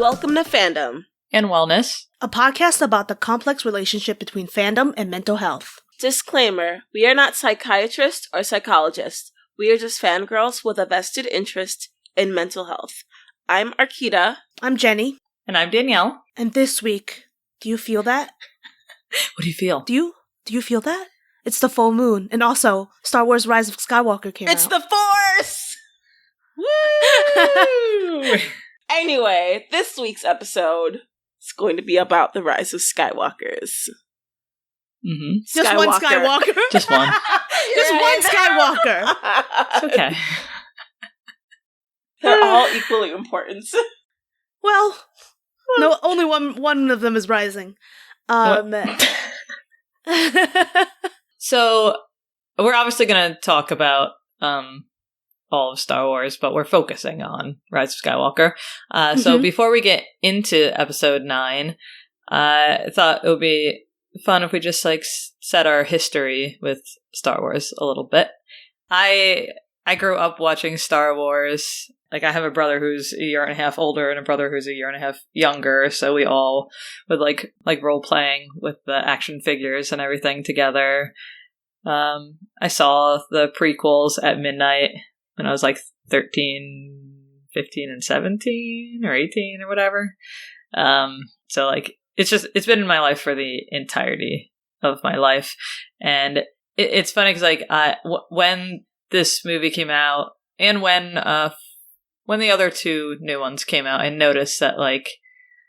Welcome to Fandom and Wellness, a podcast about the complex relationship between fandom and mental health. Disclaimer, we are not psychiatrists or psychologists. We are just fangirls with a vested interest in mental health. I'm Arkeida. I'm Jenny. And I'm Danielle. And this week, do you feel that? What do you feel? Do you feel that? It's the full moon. And also, Star Wars Rise of Skywalker came out. It's the Force! Woo! Anyway, this week's episode is going to be about the rise of Skywalkers. Mm-hmm. Just one Skywalker. Just one. Just one Skywalker. It's okay. They're all equally important. Well, no, only one of them is rising. So, we're obviously going to talk about all of Star Wars, but we're focusing on Rise of Skywalker. So before we get into episode 9, I thought it would be fun if we just set our history with Star Wars a little bit. I grew up watching Star Wars. Like, I have a brother who's a year and a half older and a brother who's a year and a half younger, so we all would like role playing with the action figures and everything together. I saw the prequels at midnight when I was like 13, 15, and 17 or 18 or whatever. So like it's been in my life for the entirety of my life, and it's funny because like when this movie came out and when the other two new ones came out, I noticed that like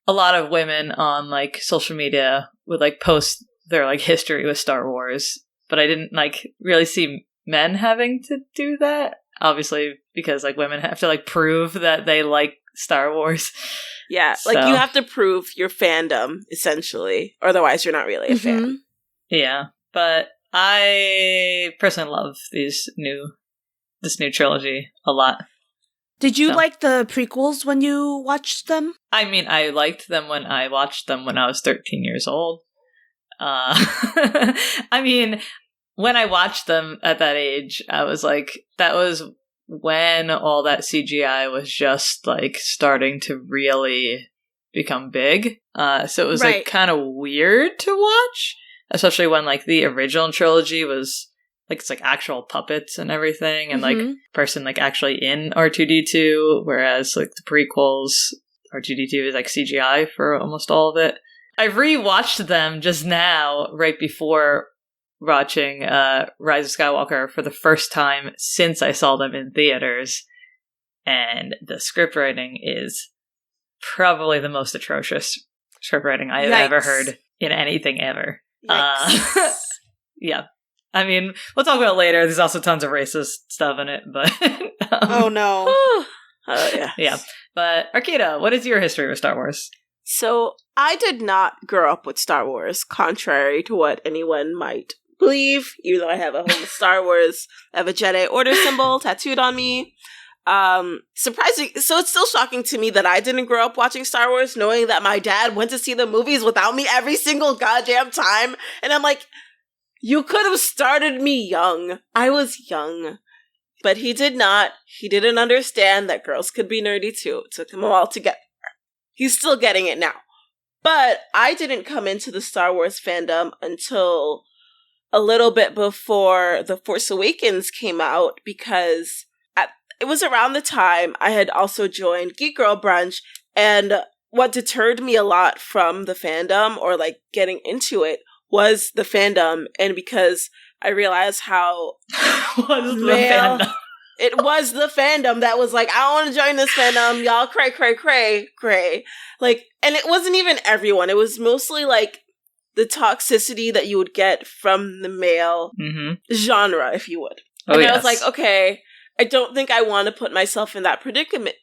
a lot of women on like social media would like post their like history with Star Wars, but I didn't like really see men having to do that. Obviously, because like women have to like prove that they like Star Wars. Yeah, like you have to prove your fandom essentially, or otherwise you're not really a fan. Yeah, but I personally love this new trilogy a lot. Did you like the prequels when you watched them? I mean, I liked them when I watched them when I was 13 years old. I mean, when I watched them at that age, I was like, that was when all that CGI was just like starting to really become big. So it was like kind of weird to watch, especially when like the original trilogy was like, it's like actual puppets and everything, and like person like actually in R2-D2, whereas like the prequels, R2-D2 is like CGI for almost all of it. I rewatched them just now, right before watching Rise of Skywalker for the first time since I saw them in theaters, and the script writing is probably the most atrocious script writing I have ever heard in anything ever. Yeah. I mean, we'll talk about it later. There's also tons of racist stuff in it, but... oh, no. Yeah. Yeah. But, Arkeida, what is your history with Star Wars? So, I did not grow up with Star Wars, contrary to what anyone might believe, even though I have a home Star Wars. I have a Jedi Order symbol tattooed on me. Surprising. So it's still shocking to me that I didn't grow up watching Star Wars, knowing that my dad went to see the movies without me every single goddamn time. And I'm like, you could have started me young. I was young. But he did not. He didn't understand that girls could be nerdy too. It took him a while to get there. He's still getting it now. But I didn't come into the Star Wars fandom until a little bit before The Force Awakens came out, because it was around the time I had also joined Geek Girl Brunch, and what deterred me a lot from the fandom, or like getting into it, was the fandom, and because I realized how it was the fandom that was like, I don't want to join this fandom, y'all cray. Like, and it wasn't even everyone, it was mostly like the toxicity that you would get from the male genre, if you would. I was like, okay, I don't think I want to put myself in that predicament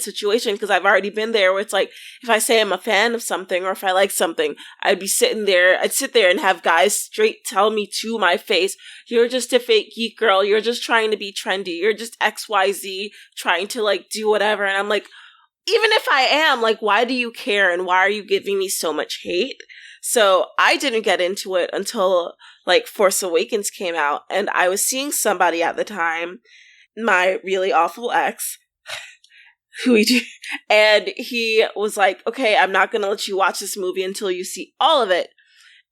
situation, because I've already been there where it's like, if I say I'm a fan of something or if I like something, I'd sit there and have guys straight tell me to my face, you're just a fake geek girl, you're just trying to be trendy, you're just XYZ trying to like do whatever. And I'm like, even if I am, like, why do you care, and why are you giving me so much hate? So I didn't get into it until like Force Awakens came out, and I was seeing somebody at the time, my really awful ex, we do. And he was like, okay, I'm not going to let you watch this movie until you see all of it.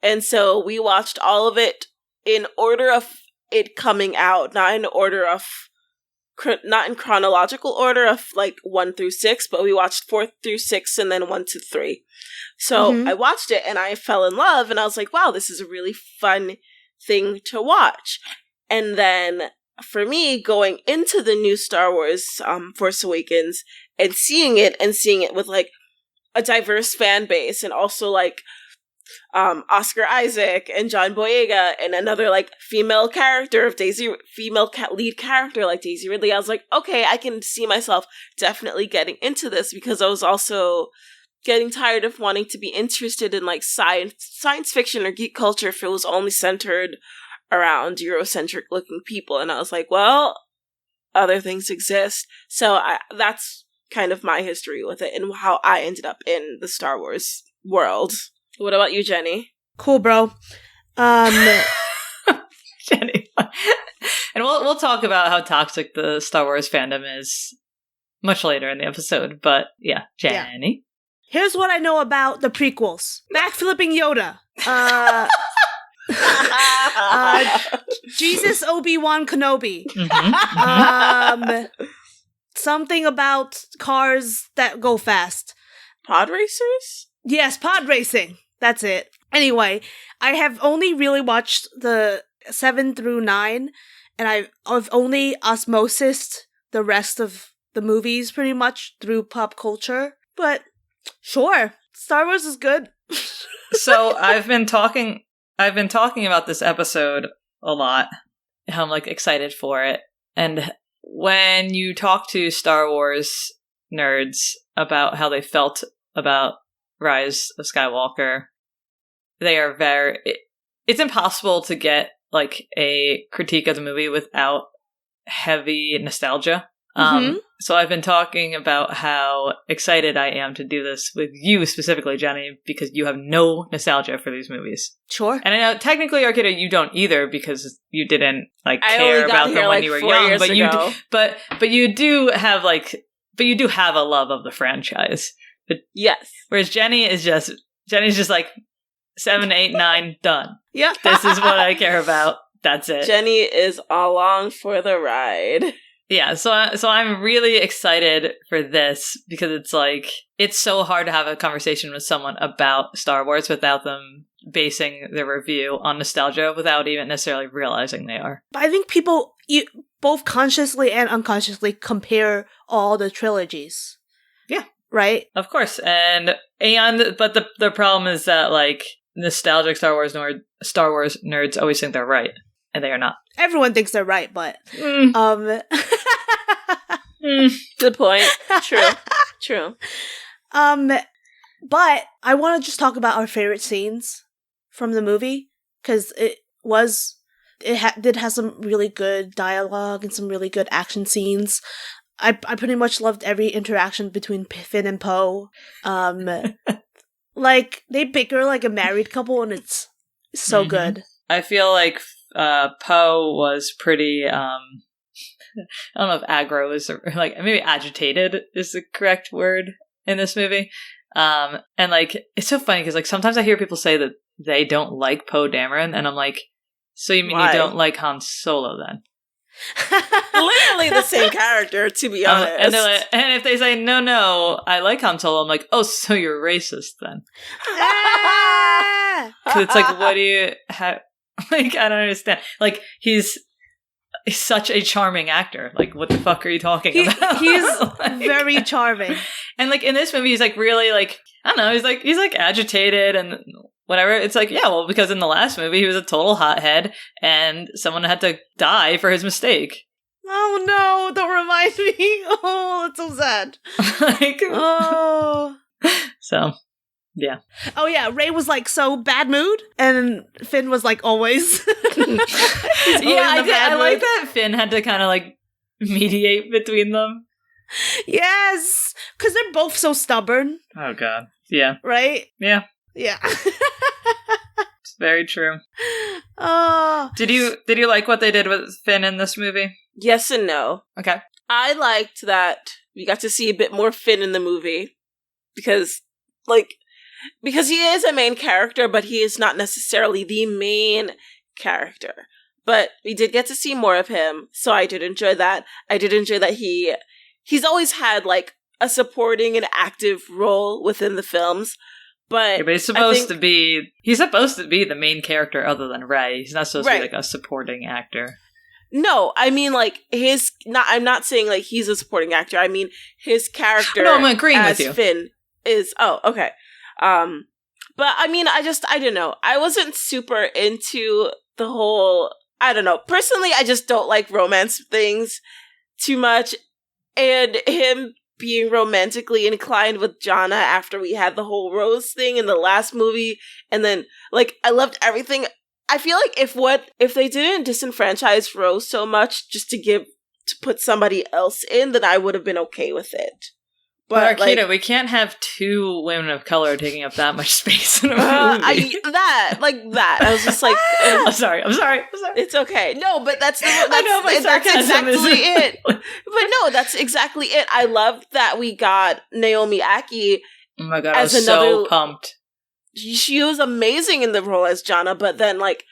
And so we watched all of it in order of it coming out, not in order of, not in chronological order of like 1 through 6, but we watched 4 through 6 and then 1 to 3. So I watched it and I fell in love and I was like, wow, this is a really fun thing to watch. And then for me, going into the new Star Wars Force Awakens and seeing it with like a diverse fan base and also like Oscar Isaac and John Boyega and another like female character of lead character like Daisy Ridley, I was like, okay, I can see myself definitely getting into this, because I was also getting tired of wanting to be interested in like science fiction or geek culture if it was only centered around Eurocentric looking people. And I was like, well, other things exist. So that's kind of my history with it and how I ended up in the Star Wars world. What about you, Jenny? Cool, bro. Jenny. And we'll talk about how toxic the Star Wars fandom is much later in the episode. But yeah, Jenny. Yeah. Here's what I know about the prequels. Backflipping Yoda. Jesus Obi-Wan Kenobi. Something about cars that go fast. Pod racers? Yes, pod racing. That's it. Anyway, I have only really watched the 7 through 9, and I've only osmosised the rest of the movies pretty much through pop culture. But sure, Star Wars is good. So I've been talking about this episode a lot, how I'm like excited for it. And when you talk to Star Wars nerds about how they felt about Rise of Skywalker, they are it's impossible to get like a critique of the movie without heavy nostalgia. So I've been talking about how excited I am to do this with you specifically, Jenny, because you have no nostalgia for these movies. Sure. And I know technically, Arkeida, you don't either, because you didn't like care about them when you were young. But you do have a love of the franchise. But yes. Whereas Jenny's just like 7, 8, 9, done. Yeah. This is what I care about. That's it. Jenny is along for the ride. Yeah, so I'm really excited for this, because it's like, it's so hard to have a conversation with someone about Star Wars without them basing their review on nostalgia without even necessarily realizing they are. I think people both consciously and unconsciously compare all the trilogies. Yeah. Right? Of course. But the problem is that like nostalgic Star Wars nerds always think they're right, and they are not. Everyone thinks they're right, but good point. True. But I want to just talk about our favorite scenes from the movie, because it did have some really good dialogue and some really good action scenes. I pretty much loved every interaction between Finn and Poe. Like, they bicker like a married couple, and it's so good. I feel like Poe was pretty, I don't know if aggro is, like, maybe agitated is the correct word in this movie. And, like, it's so funny because, like, sometimes I hear people say that they don't like Poe Dameron, and I'm like, so you mean you don't like Han Solo then? Literally the same character, to be honest. And they're like, and if they say, no, I like Han Solo, I'm like, oh, so you're racist then. Because it's like, what do you have? Like, I don't understand. Like, he's such a charming actor. Like, what the fuck are you talking about? He's like, very charming. And, like, in this movie, he's, like, really, like, I don't know, he's agitated and whatever. It's like, yeah, well, because in the last movie, he was a total hothead and someone had to die for his mistake. Oh, no, don't remind me. Oh, that's so sad. Like, oh. So, yeah. Oh, yeah, Rey was, like, so bad mood, and Finn was, like, always. I like that Finn had to kind of, like, mediate between them. Yes, because they're both so stubborn. Oh, God. Yeah. Right? Yeah. Yeah. It's very true. Oh. Did you like what they did with Finn in this movie? Yes and no. Okay. I liked that we got to see a bit more Finn in the movie because he is a main character, but he is not necessarily the main character. But we did get to see more of him, so I did enjoy that. I did enjoy that he's always had like a supporting and active role within the films. But he's supposed to be the main character other than Rey. He's not supposed to be like a supporting actor. No, I mean like I'm not saying like he's a supporting actor. I mean his character I'm agreeing as with you. Finn is okay. But I mean I don't know. I wasn't super into the whole, I don't know. Personally, I just don't like romance things too much. And him being romantically inclined with Jonna after we had the whole Rose thing in the last movie. And then, like, I loved everything. I feel like if they didn't disenfranchise Rose so much just to put somebody else in, then I would have been okay with it. But Arkeida, we can't have two women of color taking up that much space in a movie. I was just like, I'm sorry. It's okay. No, but that's exactly it. But no, that's exactly it. I love that we got Naomi Ackie. Oh my god, I was so pumped. She was amazing in the role as Jonna, but then like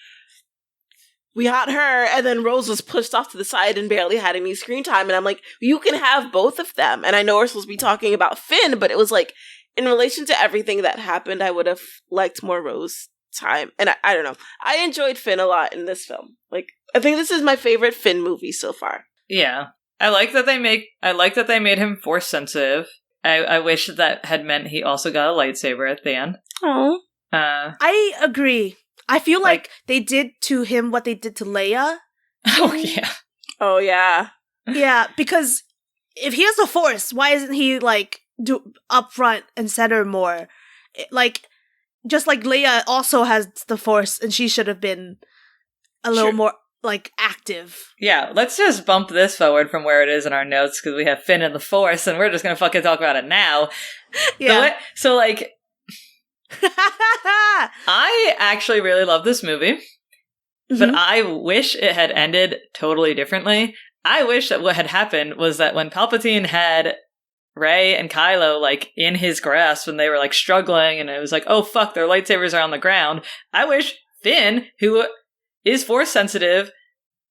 we had her, and then Rose was pushed off to the side and barely had any screen time. And I'm like, you can have both of them. And I know we're supposed to be talking about Finn, but it was like, in relation to everything that happened, I would have liked more Rose time. And I don't know. I enjoyed Finn a lot in this film. Like, I think this is my favorite Finn movie so far. Yeah. I like that they made him force sensitive. I wish that had meant he also got a lightsaber at the end. Oh. I agree. I feel like they did to him what they did to Leia. Oh, yeah. Oh, yeah. Yeah, because if he has the Force, why isn't he, like, up front and center more? Like, just like Leia also has the Force, and she should have been a little more, like, active. Yeah, let's just bump this forward from where it is in our notes, because we have Finn and the Force, and we're just gonna fucking talk about it now. Yeah. So, like... I actually really love this movie, but I wish it had ended totally differently. I wish that what had happened was that when Palpatine had Rey and Kylo like in his grasp when they were like struggling and it was like, oh fuck, their lightsabers are on the ground. I wish Finn, who is force sensitive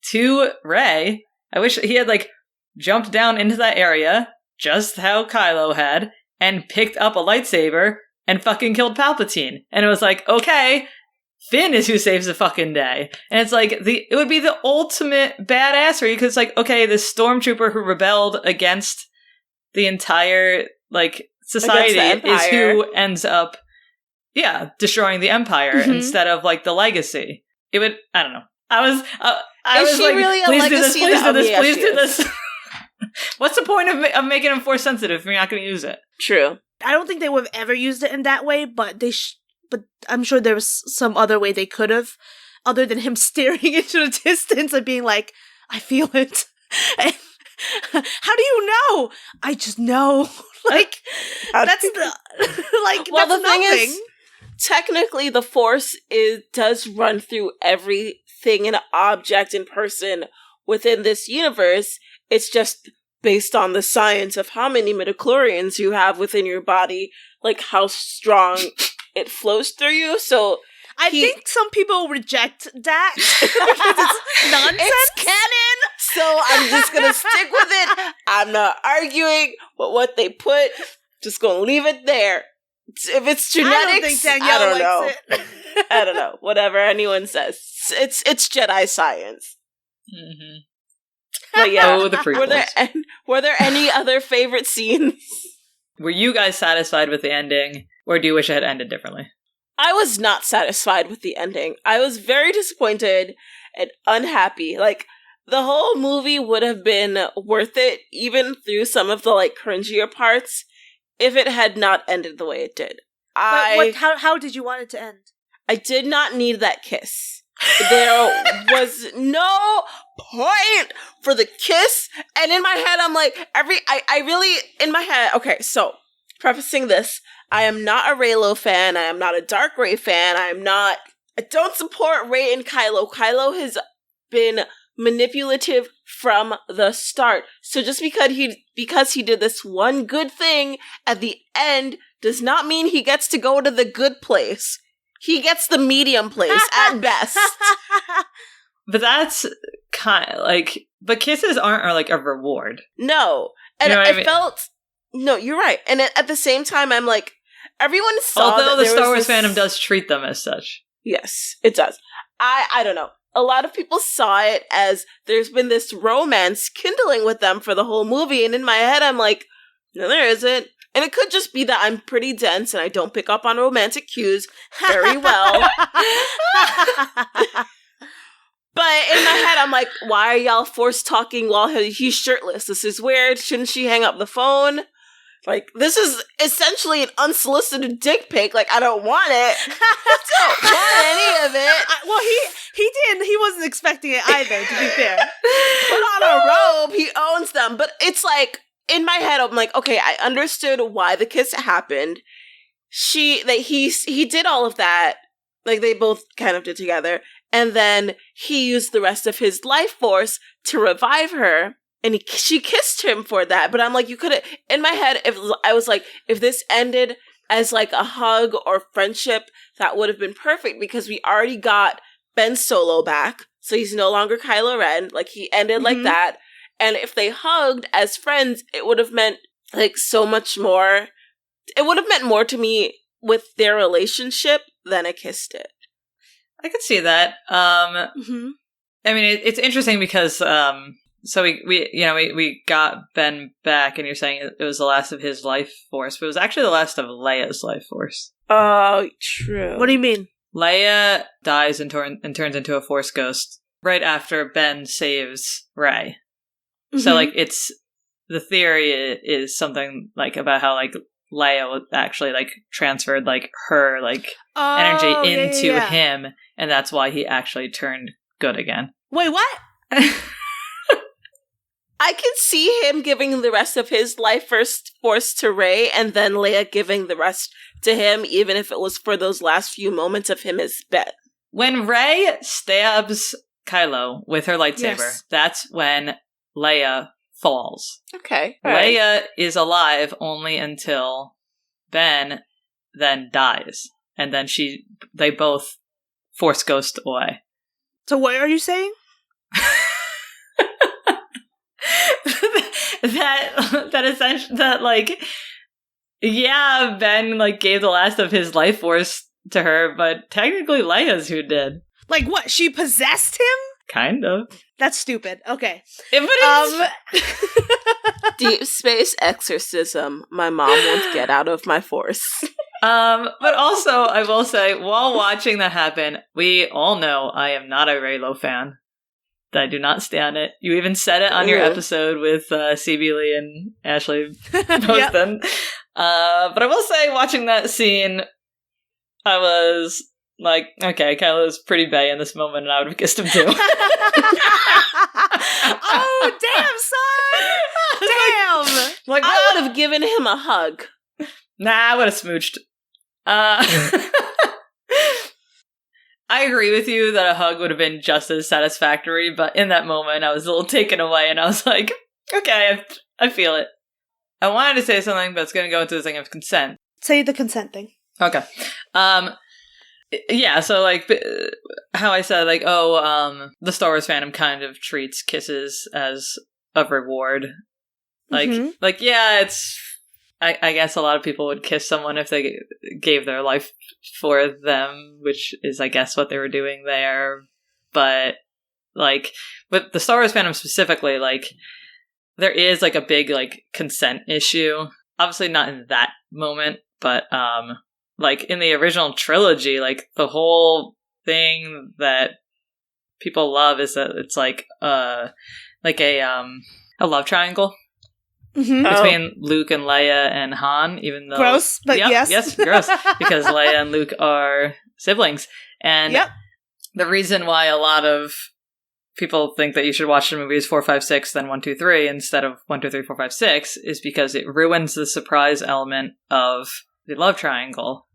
to Rey, I wish he had like jumped down into that area just how Kylo had and picked up a lightsaber and fucking killed Palpatine. And it was like, okay, Finn is who saves the fucking day. And it's like, it would be the ultimate badassery, because like, okay, this stormtrooper who rebelled against the entire, like, society is who ends up, destroying the Empire instead of, like, the legacy. It would, I don't know. I was like, really please do this. What's the point of making him force sensitive if you're not going to use it? True. I don't think they would have ever used it in that way, but but I'm sure there was some other way they could have, other than him staring into the distance and being like, I feel it. How do you know? I just know. Like, that's the, like, well, that's the thing is, technically the Force does run through everything and object and person within this universe. It's just based on the science of how many midichlorians you have within your body, like how strong it flows through you. So I think some people reject that because it's nonsense. It's canon, so I'm just gonna stick with it. I'm not arguing with what they put. Just gonna leave it there. If it's genetics, I don't think Danielle likes it. I don't know. Whatever anyone says, it's Jedi science. Mm-hmm. But yeah, the prequels. Were there any other favorite scenes? Were you guys satisfied with the ending, or do you wish it had ended differently? I was not satisfied with the ending. I was very disappointed and unhappy. Like, the whole movie would have been worth it, even through some of the, like, cringier parts, if it had not ended the way it did. How did you want it to end? I did not need that kiss. There was no point for the kiss, and in my head I'm like, I really, in my head, okay, so, prefacing this, I am not a Reylo fan, I am not a Dark Rey fan, I don't support Rey and Kylo. Kylo has been manipulative from the start. So just because he did this one good thing at the end does not mean he gets to go to the good place. He gets the medium place at best. But that's kind of like, but kisses aren't like a reward. No. And you know I felt, no, you're right. And at the same time, I'm like, everyone saw although that the Star Wars fandom does treat them as such. Yes, it does. I don't know. A lot of people saw it as there's been this romance kindling with them for the whole movie. And in my head, I'm like, no, there isn't. And it could just be that I'm pretty dense and I don't pick up on romantic cues very well. But in my head, I'm like, why are y'all force talking while he's shirtless? This is weird. Shouldn't she hang up the phone? Like, this is essentially an unsolicited dick pic. Like, I don't want it. I don't want any of it. Well, he didn't. He wasn't expecting it either, to be fair. Put on a robe. He owns them. But it's like, in my head, I'm like, okay, I understood why the kiss happened. He did all of that. Like, they both kind of did together. And then he used the rest of his life force to revive her. And she kissed him for that. But I'm like, you could have, in my head, if this ended as like a hug or friendship, that would have been perfect because we already got Ben Solo back. So he's no longer Kylo Ren. Like, he ended like that. And if they hugged as friends, it would have meant like so much more. It would have meant more to me with their relationship than a kiss did. I could see that. I mean, it's interesting because, so we got Ben back, and you're saying it was the last of his life force, but it was actually the last of Leia's life force. Oh, true. What do you mean? Leia dies and turns into a Force ghost right after Ben saves Rey. So, like, it's, the theory is something, like, about how, like, Leia actually, like, transferred, like, her, like, energy into him, and that's why he actually turned good again. Wait, what? I can see him giving the rest of his life force to Rey, and then Leia giving the rest to him, even if it was for those last few moments of him as Ben. When Rey stabs Kylo with her lightsaber, that's when Leia falls. Okay. Leia is alive only until Ben then dies. And then they both Force ghost away. So what are you saying? Ben, like, gave the last of his life force to her, but technically Leia's who did. Like, what? She possessed him? Kind of. That's stupid. Okay. Deep space exorcism. My mom won't get out of my force. But also, I will say, while watching that happen, we all know I am not a Reylo fan. I do not stand it. You even said it on your episode with CB Lee and Ashley Poston. But I will say, watching that scene, I was like, okay, Kylo's pretty bae in this moment, and I would have kissed him too. Oh, damn, son! Damn! Like, I would have given him a hug. Nah, I would have smooched. I agree with you that a hug would have been just as satisfactory, but in that moment, I was a little taken away, and I was like, okay, I feel it. I wanted to say something, but it's going to go into the thing of consent. Say the consent thing. Okay. Yeah, so, like, how I said, like, the Star Wars fandom kind of treats kisses as a reward. Like, yeah, it's... I guess a lot of people would kiss someone if they gave their life for them, which is, I guess, what they were doing there. But, like, with the Star Wars fandom specifically, like, there is, like, a big, like, consent issue. Obviously not in that moment, but, like, in the original trilogy, like, the whole thing that people love is that it's, like a love triangle. Between Luke and Leia and Han, even though... Gross, but yes. Yes, gross. Because Leia and Luke are siblings. And the reason why a lot of people think that you should watch the movies 4, 5, 6, then 1, 2, 3 instead of 1, 2, 3, 4, 5, 6 is because it ruins the surprise element of the love triangle.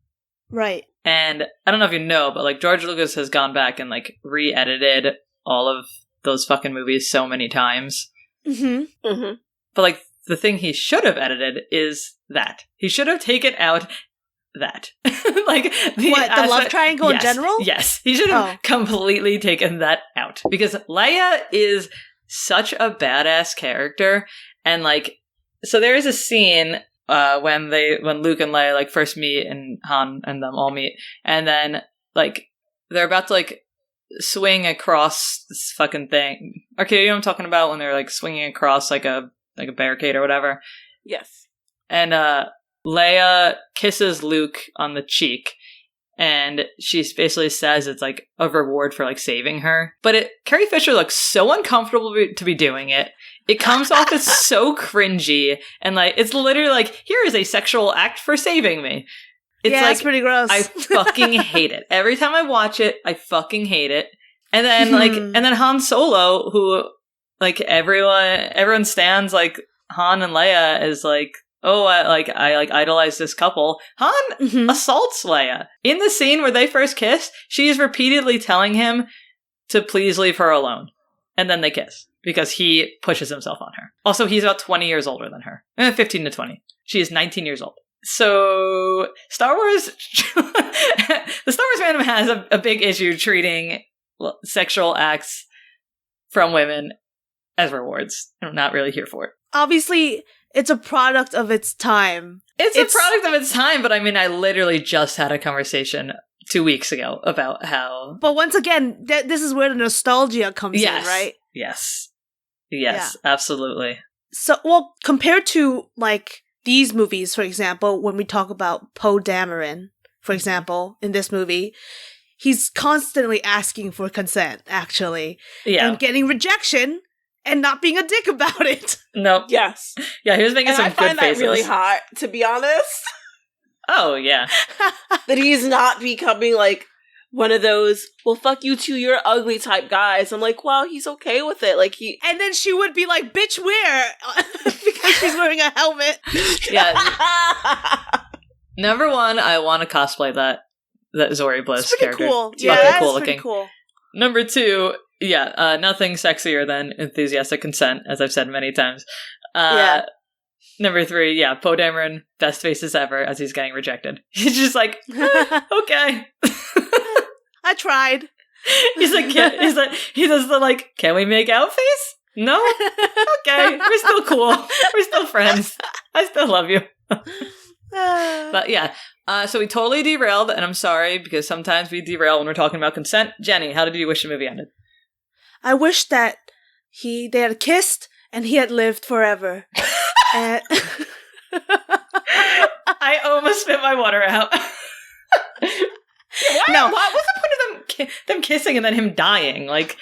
Right. And I don't know if you know, but, like, George Lucas has gone back and, like, re-edited all of those fucking movies so many times. Mm-hmm. Mm-hmm. But, like, the thing he should have edited is that. He should have taken out that. Like, the love triangle in general? Yes. He should have completely taken that out. Because Leia is such a badass character. And, like, so there is a scene when Luke and Leia, like, first meet and Han and them all meet. And then, like, they're about to, like, swing across this fucking thing. Okay, you know what I'm talking about? When they're, like, swinging across, like a barricade or whatever. Yes. And Leia kisses Luke on the cheek, and she basically says it's like a reward for like saving her. But Carrie Fisher looks so uncomfortable to be doing it. It comes off as so cringy, and like it's literally like, here is a sexual act for saving me. It's like, it's pretty gross. I fucking hate it. Every time I watch it, I fucking hate it. And then and then Han Solo, who like everyone stands like Han and Leia as like, oh, I idolize this couple. Han assaults Leia. In the scene where they first kiss, she is repeatedly telling him to please leave her alone. And then they kiss because he pushes himself on her. Also, he's about 20 years older than her. 15 to 20. She is 19 years old. So, Star Wars, the Star Wars fandom has a big issue treating sexual acts from women as rewards. I'm not really here for it. Obviously, it's a product of its time. It's a product of its time, but I mean, I literally just had a conversation 2 weeks ago about how... But once again, this is where the nostalgia comes in, right? Yes, absolutely. So, well, compared to, like, these movies, for example, when we talk about Poe Dameron, for example, in this movie, he's constantly asking for consent, actually. Yeah. And getting rejection and not being a dick about it. Nope. Yes. Yeah, he was making some good faces. I find that really hot, to be honest. Oh, yeah. That he's not becoming, like, one of those, well, fuck you too, you're ugly type guys. I'm like, wow, he's okay with it. Like, he... And then she would be like, bitch, where? Because she's wearing a helmet. Yeah. Number one, I want to cosplay that Zori Bliss character. Cool. It's fucking cool looking. Pretty cool. Number two, nothing sexier than enthusiastic consent, as I've said many times. Number three, Poe Dameron, best faces ever as he's getting rejected. He's just like, okay. I tried. He does the like, can we make out face? No? Okay, we're still cool. We're still friends. I still love you. But yeah, so we totally derailed, and I'm sorry, because sometimes we derail when we're talking about consent. Jenny, how did you wish the movie ended? I wish that they had kissed, and he had lived forever. And I almost spit my water out. What was the point of them kissing and then him dying? Like,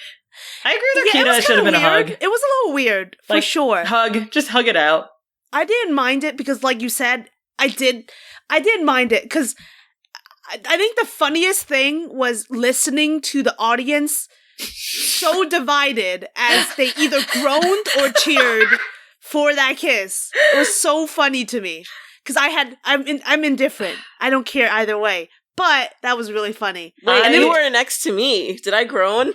I agree with Arkeida, it should have been a hug. It was a little weird, for sure. Just hug it out. I didn't mind it because, like you said, I did mind it because I think the funniest thing was listening to the audience so divided as they either groaned or cheered for that kiss. It was so funny to me because I'm indifferent. I don't care either way. But that was really funny. Wait, and you were next to me. Did I groan?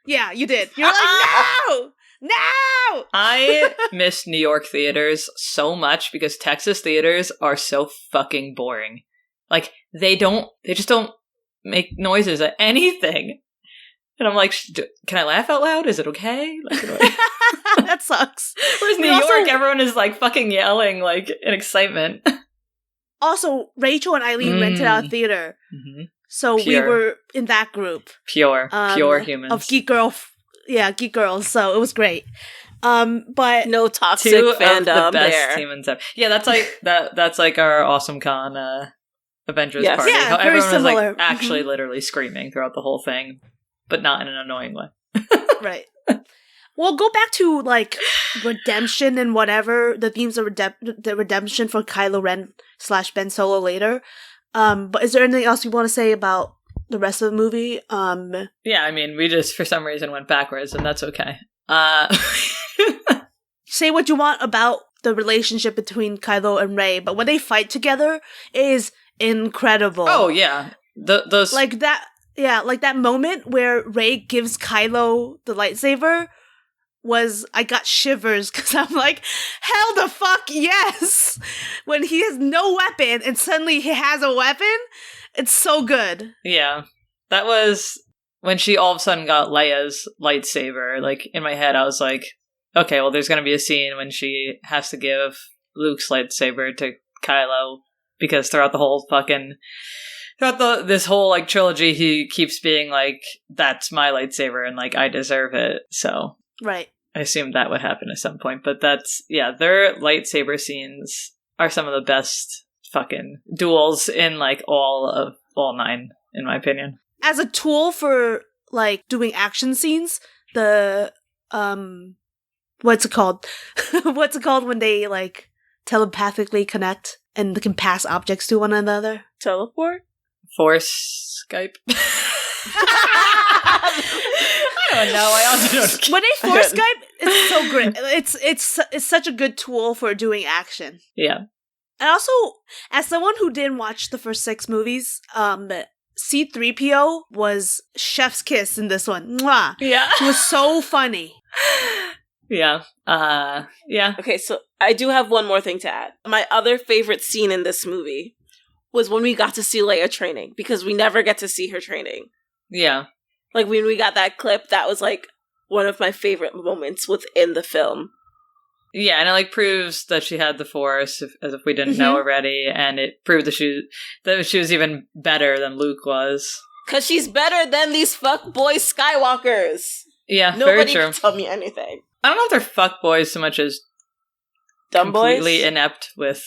Yeah, you did. You were like, no! I miss New York theaters so much because Texas theaters are so fucking boring. Like, they just don't make noises at anything. And I'm like, can I laugh out loud? Is it okay? Like, that sucks. Whereas New York, everyone is like fucking yelling, like, in excitement. Also, Rachel and Eileen rented out a theater. Mm-hmm. So we were in that group. Pure humans. Of geek girls. So it was great. But no toxic fandom of the best humans ever. Yeah, that's like our Awesome Con Avengers party. Yeah, how very everyone similar. was like actually literally screaming throughout the whole thing, but not in an annoying way. Right. Well, go back to, like, redemption and whatever, the themes of the redemption for Kylo Ren / Ben Solo later. But is there anything else you want to say about the rest of the movie? Yeah, I mean, we just, for some reason, went backwards, and that's okay. Say what you want about the relationship between Kylo and Rey, but when they fight together, it is incredible. Oh, yeah. Those... Like, that Yeah, like that moment where Rey gives Kylo the lightsaber I got shivers because I'm like, hell the fuck yes! When he has no weapon and suddenly he has a weapon, it's so good. Yeah. That was when she all of a sudden got Leia's lightsaber. Like, in my head, I was like, okay, well, there's going to be a scene when she has to give Luke's lightsaber to Kylo, because throughout this whole, like, trilogy, he keeps being like, that's my lightsaber, and, like, I deserve it, so. Right. I assumed that would happen at some point, but their lightsaber scenes are some of the best fucking duels in, like, all 9, in my opinion. As a tool for, like, doing action scenes, the, what's it called? What's it called when they, like, telepathically connect and they can pass objects to one another? Teleport? Force Skype? I don't know. I also don't. When they force Skype, it's so great. It's such a good tool for doing action. Yeah. And also, as someone who didn't watch the first 6 movies, C-3PO was chef's kiss in this one. Mwah! Yeah. It was so funny. Yeah. Yeah. Okay, so I do have one more thing to add. My other favorite scene in this movie was when we got to see Leia training, because we never get to see her training. Yeah. Like, when we got that clip, that was, like, one of my favorite moments within the film. Yeah, and it, like, proves that she had the Force, as if we didn't know already, and it proved that she was even better than Luke was. Because she's better than these fuckboy Skywalkers. Yeah, Nobody very true. can tell me anything. I don't know if they're fuckboys so much as Dumb completely boys? inept with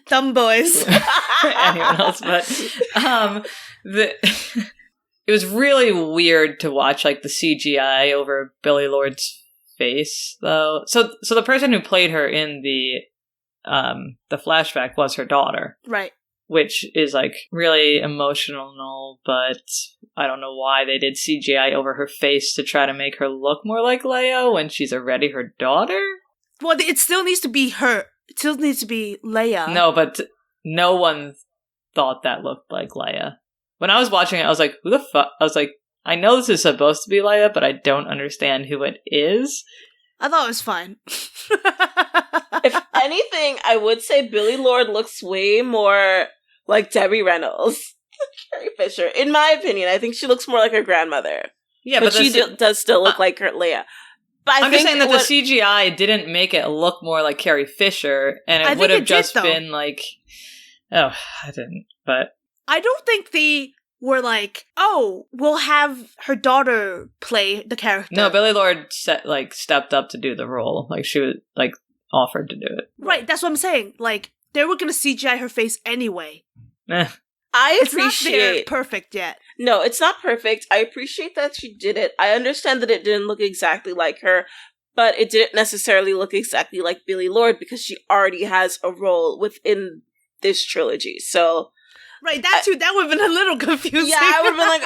Dumb boys. anyone else, but it was really weird to watch, like, the CGI over Billie Lourd's face, though. So the person who played her in the flashback was her daughter, Right. which is, like, really emotional, but I don't know why they did CGI over her face to try to make her look more like Leia when she's already her daughter. Well, it still needs to be her. It still needs to be Leia. No, but no one thought that looked like Leia. When I was watching it, I was like, who the fuck? I was like, I know this is supposed to be Leia, but I don't understand who it is. I thought it was fine. If anything, I would say Billie Lourd looks way more like Debbie Reynolds. Carrie Fisher. In my opinion, I think she looks more like her grandmother. Yeah, but she does still look like her Leia. But I'm just saying that the CGI didn't make it look more like Carrie Fisher, and it would have just been like, oh, I didn't, but I don't think they were like, oh, we'll have her daughter play the character. No, Billie Lourd stepped up to do the role. Like, she was, like, offered to do it. Right, that's what I'm saying. Like, they were gonna CGI her face anyway. It's not there perfect yet. No, it's not perfect. I appreciate that she did it. I understand that it didn't look exactly like her, but it didn't necessarily look exactly like Billie Lourd because she already has a role within this trilogy. So, right, that would have been a little confusing. Yeah, I would have been like,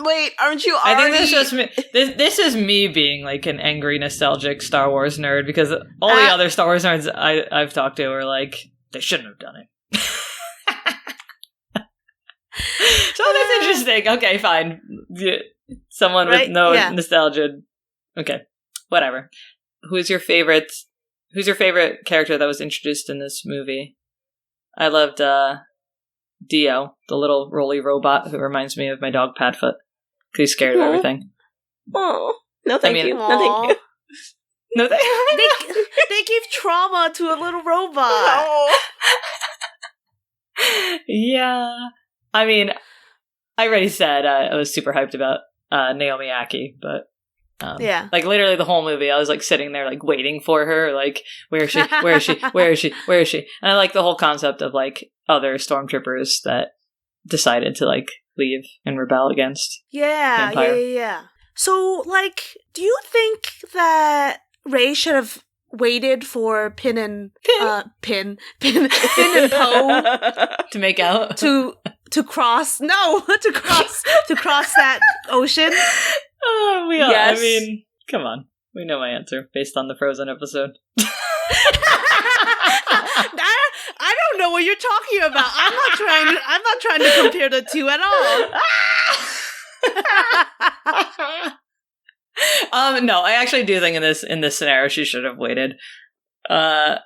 wait, aren't you already? I think this is just me. This is me being like an angry, nostalgic Star Wars nerd, because all the other Star Wars nerds I've talked to are like, they shouldn't have done it. So that's interesting. Okay, fine. Someone with no nostalgia. Okay, whatever. Who's your favorite character that was introduced in this movie? I loved Dio, the little roly robot who reminds me of my dog Padfoot. He's scared of everything. Oh, no, thank you. No, thank you. No, thank you. They gave trauma to a little robot. Oh. Yeah. I mean, I already said I was super hyped about Naomi Aki, but like literally the whole movie, I was like sitting there like waiting for her, like, where is she? Where is she? Where is she? Where is she? And I like the whole concept of like other stormtroopers that decided to like leave and rebel against the Empire. Yeah. So, like, do you think that Rey should have waited for Finn and Poe to make out to cross that ocean? Yes. I mean, come on, we know my answer based on the Frozen episode. I don't know what you're talking about. I'm not trying to compare the two at all. No, I actually do think in this scenario she should have waited. I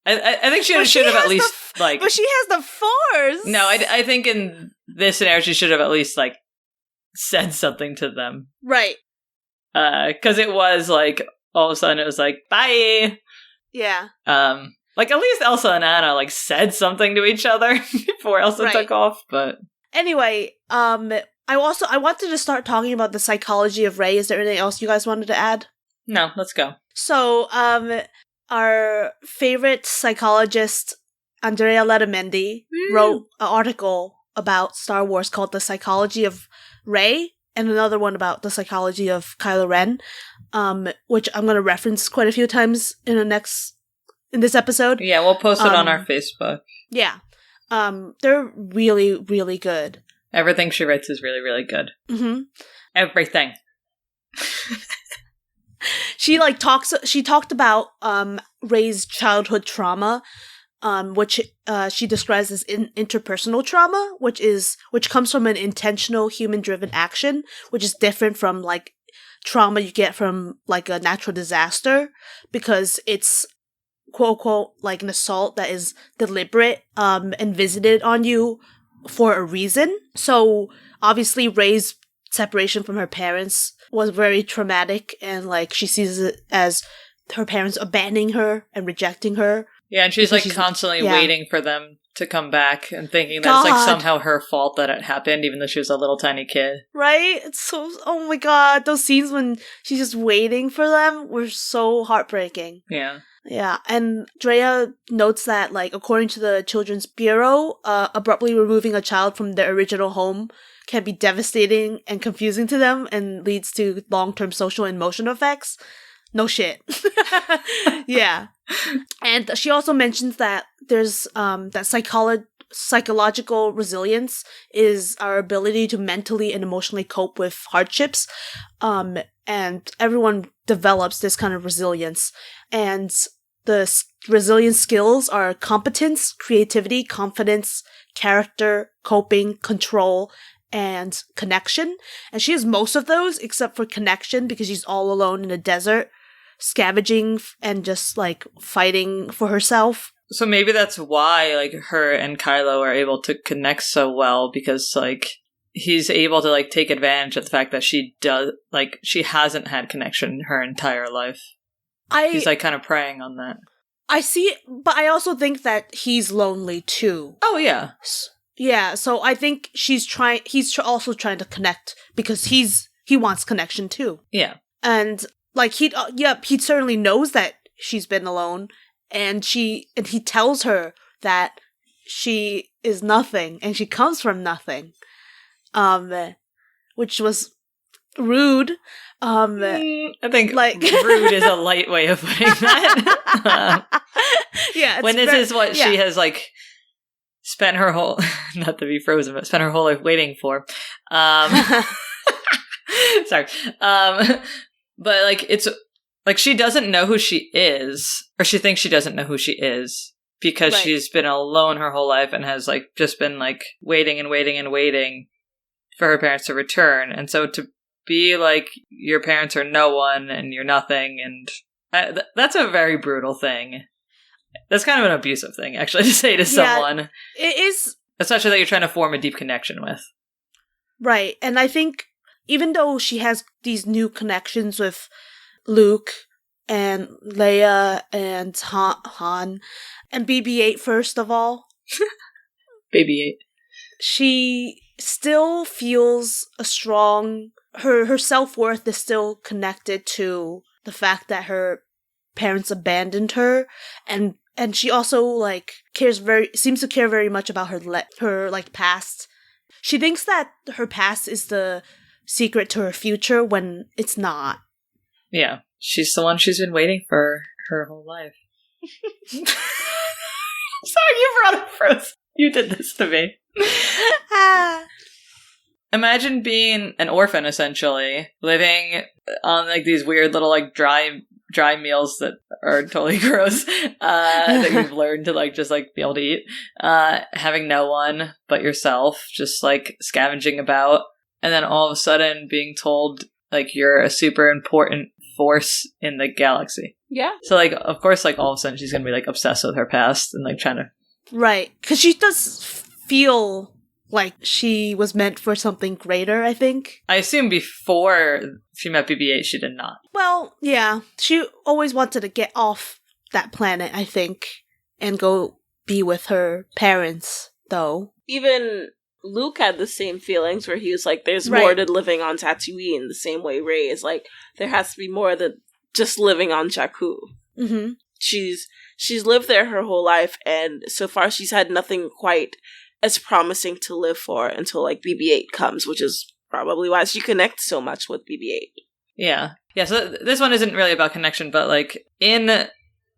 think she should have at least like. But she has the Force. No, I think in this scenario she should have at least like said something to them, right? Because it was like all of a sudden it was like bye. Yeah. Like at least Elsa and Anna like said something to each other before Elsa took off. But anyway, I wanted to start talking about the psychology of Rey. Is there anything else you guys wanted to add? No, let's go. So, our favorite psychologist, Andrea Letamendi, wrote an article about Star Wars called The Psychology of Rey, and another one about the psychology of Kylo Ren, which I'm going to reference quite a few times in this episode. Yeah, we'll post it on our Facebook. Yeah. They're really, really good. Everything she writes is really, really good. Mm-hmm. Everything. She talked about Rey's childhood trauma, which she describes as interpersonal trauma, which comes from an intentional human-driven action, which is different from like trauma you get from like a natural disaster, because it's quote unquote like an assault that is deliberate and visited on you for a reason. So obviously Rey's separation from her parents was very traumatic, and like she sees it as her parents abandoning her and rejecting her. Yeah, and she's like constantly waiting for them to come back and thinking that it's like somehow her fault that it happened, even though she was a little tiny kid. Right? It's so, oh my god, those scenes when she's just waiting for them were so heartbreaking. Yeah. Yeah, and Drea notes that, like, according to the Children's Bureau, abruptly removing a child from their original home can be devastating and confusing to them and leads to long-term social and emotional effects. No shit. Yeah. And she also mentions that there's, that psychological resilience is our ability to mentally and emotionally cope with hardships. And everyone develops this kind of resilience. And the resilience skills are competence, creativity, confidence, character, coping, control, and connection. And she has most of those except for connection, because she's all alone in a desert, scavenging and just like fighting for herself. So maybe that's why like her and Kylo are able to connect so well, because like he's able to like take advantage of the fact that she hasn't had connection her entire life. He's like kind of preying on that. I see, but I also think that he's lonely too. Oh yeah. Yeah, so I think he's also trying to connect because he wants connection too. Yeah. And like he certainly knows that she's been alone, and he tells her that she is nothing and she comes from nothing. Which was rude. I think like rude is a light way of putting that. Yeah, when this is what she has like spent her whole not to be frozen, but spent her whole life waiting for. Sorry. But like it's like she doesn't know who she is, or she thinks she doesn't know who she is, because she's been alone her whole life and has like just been like waiting and waiting and waiting for her parents to return. And so to be like your parents are no one and you're nothing, and that's a very brutal thing. That's kind of an abusive thing, actually, to say to someone. It is. Especially that you're trying to form a deep connection with. Right. And I think even though she has these new connections with Luke and Leia and Han and BB-8 first of all. BB-8. She still feels a strong... Her self-worth is still connected to the fact that her parents abandoned her, and she also like seems to care very much about her like past. She thinks that her past is the secret to her future when it's not. Yeah, she's the one she's been waiting for her whole life. Sorry, you brought up Frozen. You did this to me. Imagine being an orphan, essentially, living on like these weird little like dry meals that are totally gross, that you've learned to like just like be able to eat, having no one but yourself, just like scavenging about, and then all of a sudden being told, like, you're a super important force in the galaxy. Yeah. So, like, of course, like, all of a sudden she's gonna be, like, obsessed with her past and, like, trying to... Right. Because she does feel like she was meant for something greater, I think. I assume before she met BB-8, she did not. Well, yeah. She always wanted to get off that planet, I think, and go be with her parents, though. Even Luke had the same feelings where he was like, there's more to living on Tatooine, the same way Rey is like, there has to be more than just living on Jakku. Mm-hmm. She's lived there her whole life, and so far she's had nothing quite as promising to live for until, like, BB-8 comes, which is probably why she connects so much with BB-8. Yeah. Yeah, so this one isn't really about connection, but, like, in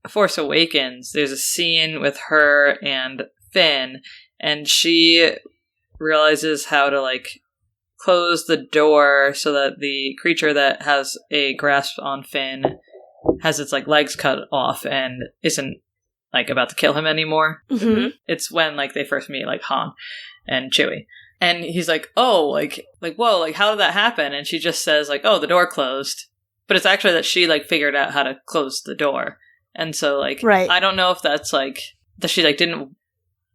Force Awakens, there's a scene with her and Finn, and she realizes how to, like, close the door so that the creature that has a grasp on Finn has its, like, legs cut off and isn't, like, about to kill him anymore. Mm-hmm. It's when, like, they first meet, like, Han and Chewie. And he's like, oh, like, whoa, like, how did that happen? And she just says, like, oh, the door closed. But it's actually that she, like, figured out how to close the door. And so, like, I don't know if that's, like, that she, like, didn't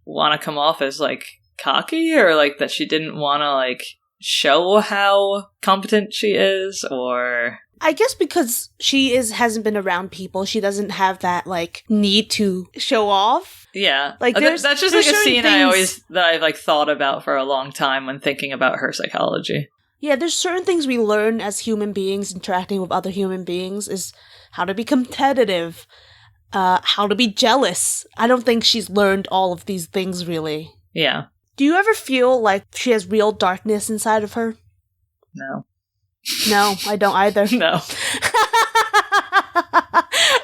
want to come off as, like, cocky, or, like, that she didn't want to, like, show how competent she is, or... I guess because she hasn't been around people, she doesn't have that, like, need to show off. Yeah. Like, that's just, like, a scene that I've, like, thought about for a long time when thinking about her psychology. Yeah, there's certain things we learn as human beings interacting with other human beings, is how to be competitive, how to be jealous. I don't think she's learned all of these things, really. Yeah. Do you ever feel like she has real darkness inside of her? No. No, I don't either. No.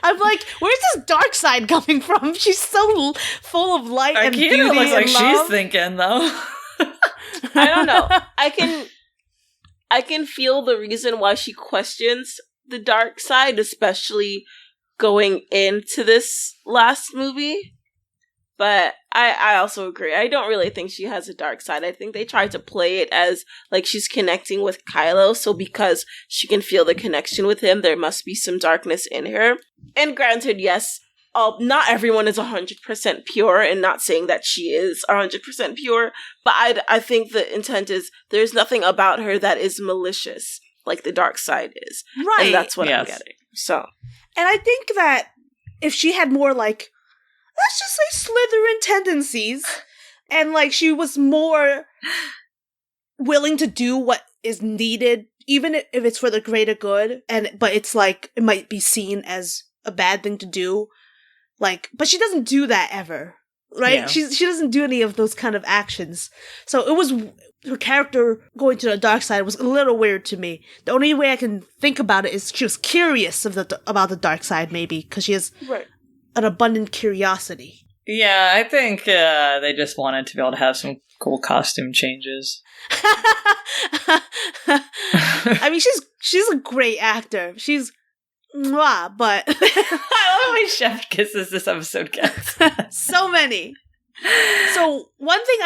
I'm like, where's this dark side coming from? She's so full of light and beauty Arkeida looks like and love. she's thinking, though. I don't know. I can feel the reason why she questions the dark side, especially going into this last movie. But I also agree. I don't really think she has a dark side. I think they tried to play it as, like, she's connecting with Kylo, so because she can feel the connection with him, there must be some darkness in her. And granted, yes, not everyone is 100% pure, and not saying that she is 100% pure, but I think the intent is there's nothing about her that is malicious, like the dark side is. Right. And that's what I'm getting. So. And I think that if she had more, like, let's just say Slytherin tendencies, and, like, she was more willing to do what is needed, even if it's for the greater good, but it's, like, it might be seen as a bad thing to do, like, but she doesn't do that ever, right? Yeah. She doesn't do any of those kind of actions. So it was, her character going to the dark side was a little weird to me. The only way I can think about it is she was curious about the dark side, maybe, because she has... Right. An abundant curiosity. Yeah, I think they just wanted to be able to have some cool costume changes. I mean, she's a great actor. She's mwah, but I love how many chef kisses this episode gets. So many. So one thing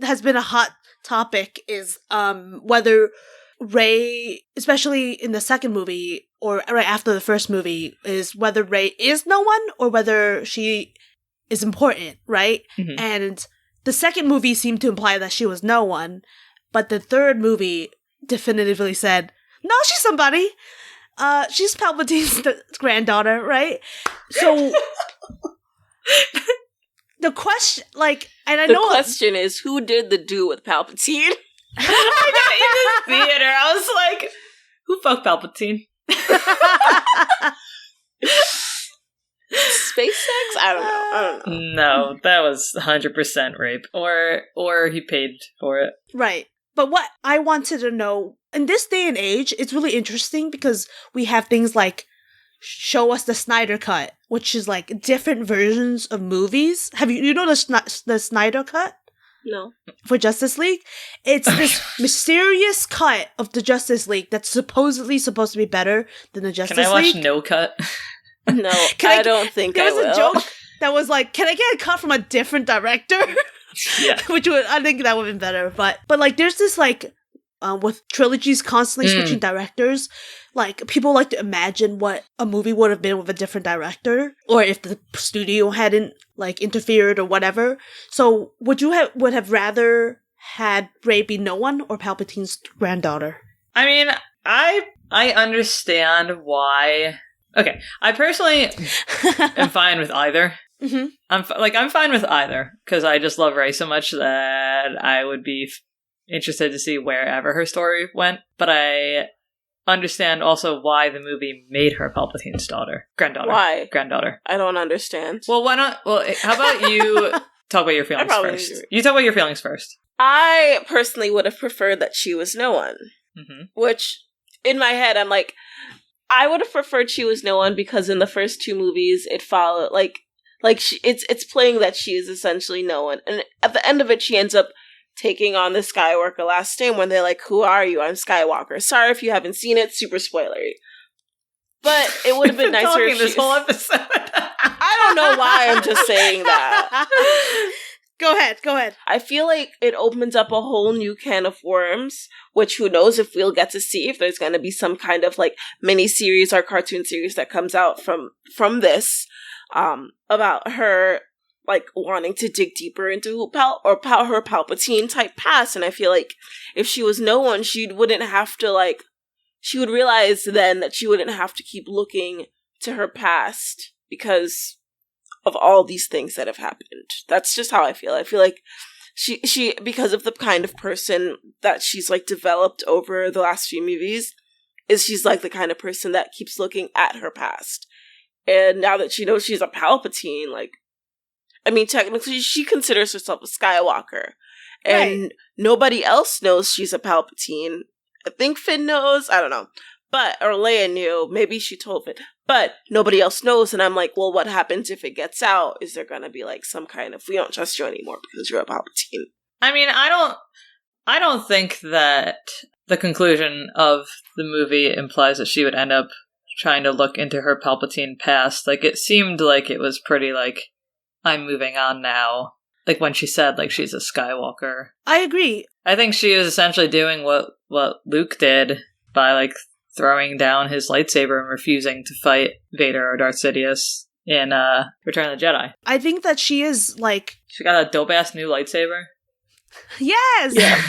has been a hot topic is whether Rey, especially in the second movie, or right after the first movie, is whether Rey is no one or whether she is important, right? Mm-hmm. And the second movie seemed to imply that she was no one, but the third movie definitively said, no, she's somebody. She's Palpatine's granddaughter, right? So the question, like, and I know the question is, who did the do with Palpatine? I got in the theater. I was like, who fucked Palpatine? Space sex? I don't know. No, that was 100% rape. Or he paid for it. Right. But what I wanted to know, in this day and age, it's really interesting because we have things like show us the Snyder Cut, which is like different versions of movies. Have you know the Snyder Cut? No. For Justice League? It's this mysterious cut of the Justice League that's supposedly supposed to be better than the Justice League. Can I watch no cut? No, I don't think I will. There was a joke that was like, can I get a cut from a different director? Yeah. I think that would have been better. But like, there's this like, with trilogies constantly switching directors, like people like to imagine what a movie would have been with a different director, or if the studio hadn't like interfered or whatever. So would have rather had Rey be no one or Palpatine's granddaughter? I mean, I understand why. Okay, I personally am fine with either. Mm-hmm. I'm fine with either because I just love Rey so much that I would be interested to see wherever her story went. But I understand also why the movie made her Palpatine's granddaughter. Why? Granddaughter. I don't understand. Well, why not? Well, how about you talk about your feelings first? Agree. You talk about your feelings first. I personally would have preferred that she was no one. Mm-hmm. Which, in my head, I'm like, I would have preferred she was no one because in the first two movies, it followed, it's playing that she is essentially no one. And at the end of it, she ends up taking on the Skywalker last stand when they're like, who are you? I'm Skywalker. Sorry if you haven't seen it, super spoilery. But it would have been nicer if this whole episode. I don't know why I'm just saying that. Go ahead. I feel like it opens up a whole new can of worms, which who knows if we'll get to see, if there's going to be some kind of like mini series or cartoon series that comes out from this, about her like wanting to dig deeper into her Palpatine type past. And I feel like if she was no one, she would realize then that she wouldn't have to keep looking to her past because of all these things that have happened. That's just how I feel. I feel like she because of the kind of person that she's like developed over the last few movies, is she's like the kind of person that keeps looking at her past. And now that she knows she's a Palpatine, like, I mean, technically she considers herself a Skywalker. And nobody else knows she's a Palpatine. I think Finn knows. I don't know. Or Leia knew. Maybe she told Finn. But nobody else knows. And I'm like, well, what happens if it gets out? Is there going to be like some kind of, we don't trust you anymore because you're a Palpatine? I mean, I don't think that the conclusion of the movie implies that she would end up trying to look into her Palpatine past. Like, it seemed like it was pretty like, I'm moving on now. Like when she said like she's a Skywalker. I agree. I think she was essentially doing what Luke did by like throwing down his lightsaber and refusing to fight Vader or Darth Sidious in Return of the Jedi. I think that she is like... She got a dope-ass new lightsaber? Yes! Yeah.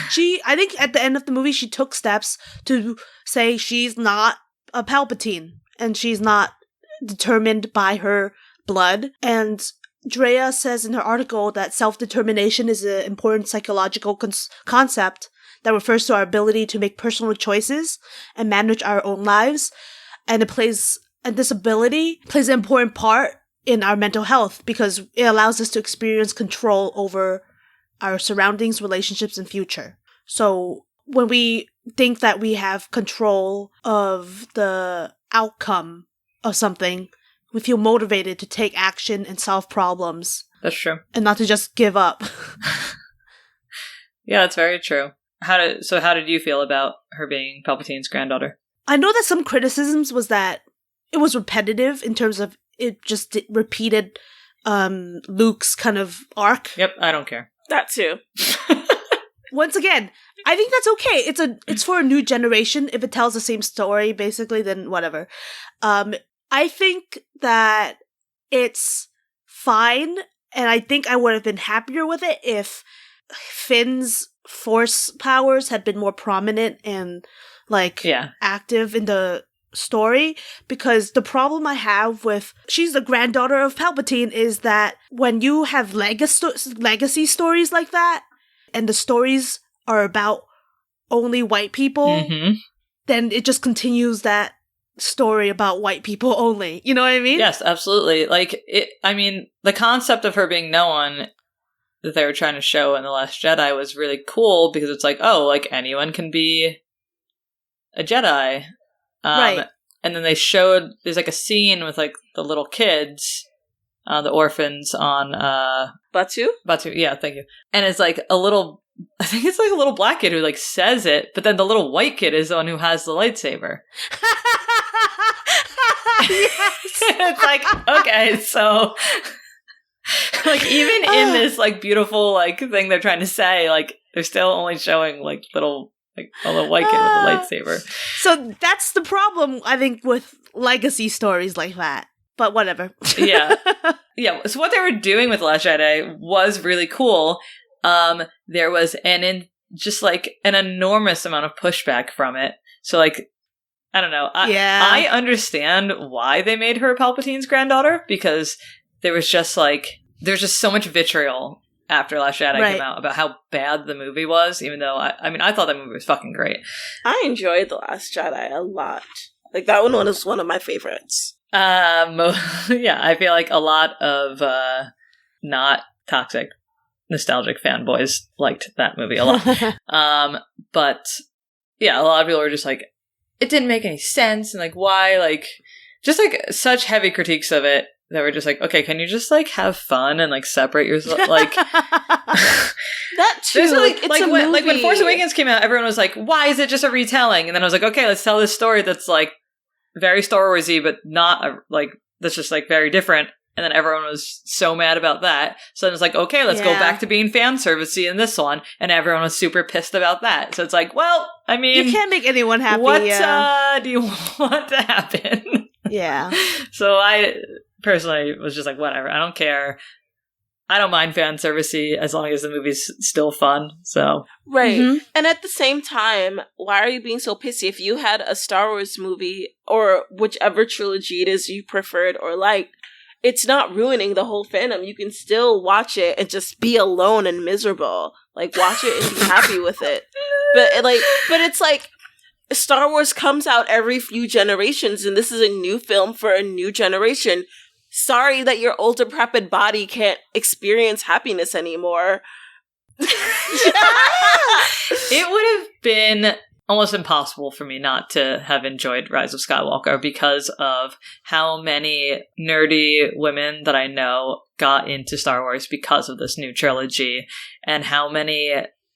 I think at the end of the movie, she took steps to say she's not a Palpatine, and she's not determined by her blood. And Drea says in her article that self-determination is an important psychological concept that refers to our ability to make personal choices and manage our own lives. And this ability plays an important part in our mental health because it allows us to experience control over our surroundings, relationships, and future. So when we think that we have control of the outcome of something, we feel motivated to take action and solve problems. That's true. And not to just give up. Yeah, that's very true. How did you feel about her being Palpatine's granddaughter? I know that some criticisms was that it was repetitive in terms of it just repeated Luke's kind of arc. Yep, I don't care. That too. Once again, I think that's okay. It's for a new generation. If it tells the same story, basically, then whatever. I think that it's fine, and I think I would have been happier with it if Finn's force powers had been more prominent and active in the story, because the problem I have with she's the granddaughter of Palpatine is that when you have legacy stories like that and the stories are about only white people, then it just continues that story about white people only. You know what I mean? Yes, absolutely. The concept of her being no one that they were trying to show in The Last Jedi was really cool because it's like, oh, like anyone can be a Jedi. Right. And then they showed, there's like a scene with like the little kids, the orphans on Batu? Batu, yeah, thank you. And it's like I think it's like a little black kid who like says it, but then the little white kid is the one who has the lightsaber. Yes. It's like, okay, so Like, even in this, like, beautiful, like, thing they're trying to say, like, they're still only showing, like, a little white kid with a lightsaber. So that's the problem, I think, with legacy stories like that. But whatever. Yeah. So what they were doing with Last Jedi was really cool. There was just like an enormous amount of pushback from it. So, like, I don't know. I understand why they made her Palpatine's granddaughter, because there's just so much vitriol after Last Jedi came out about how bad the movie was, even though I thought that movie was fucking great. I enjoyed The Last Jedi a lot. Like, that one was one of my favorites. Yeah, I feel like a lot of not toxic, nostalgic fanboys liked that movie a lot. But yeah, a lot of people were just like, it didn't make any sense, and like, why, like, just like such heavy critiques of it that were just like, okay, can you just like have fun and like separate yourself? Like, that too. It's when Force Awakens came out, everyone was like, why is it just a retelling? And then I was like, okay, let's tell this story that's like very Star Wars-y, but not that's just like very different. And then everyone was so mad about that. So then it's like, okay, let's go back to being fan servicey in this one. And everyone was super pissed about that. So it's like, well, I mean, you can't make anyone happy. What do you want to happen? Yeah. So I personally was just like, whatever. I don't care. I don't mind fan servicey as long as the movie's still fun. So right. Mm-hmm. And at the same time, why are you being so pissy? If you had a Star Wars movie or whichever trilogy it is you preferred or liked, it's not ruining the whole fandom. You can still watch it and just be alone and miserable. Like, watch it and be happy with it. But it's like, Star Wars comes out every few generations, and this is a new film for a new generation. Sorry that your old decrepit body can't experience happiness anymore. It would have been almost impossible for me not to have enjoyed Rise of Skywalker because of how many nerdy women that I know got into Star Wars because of this new trilogy, and how many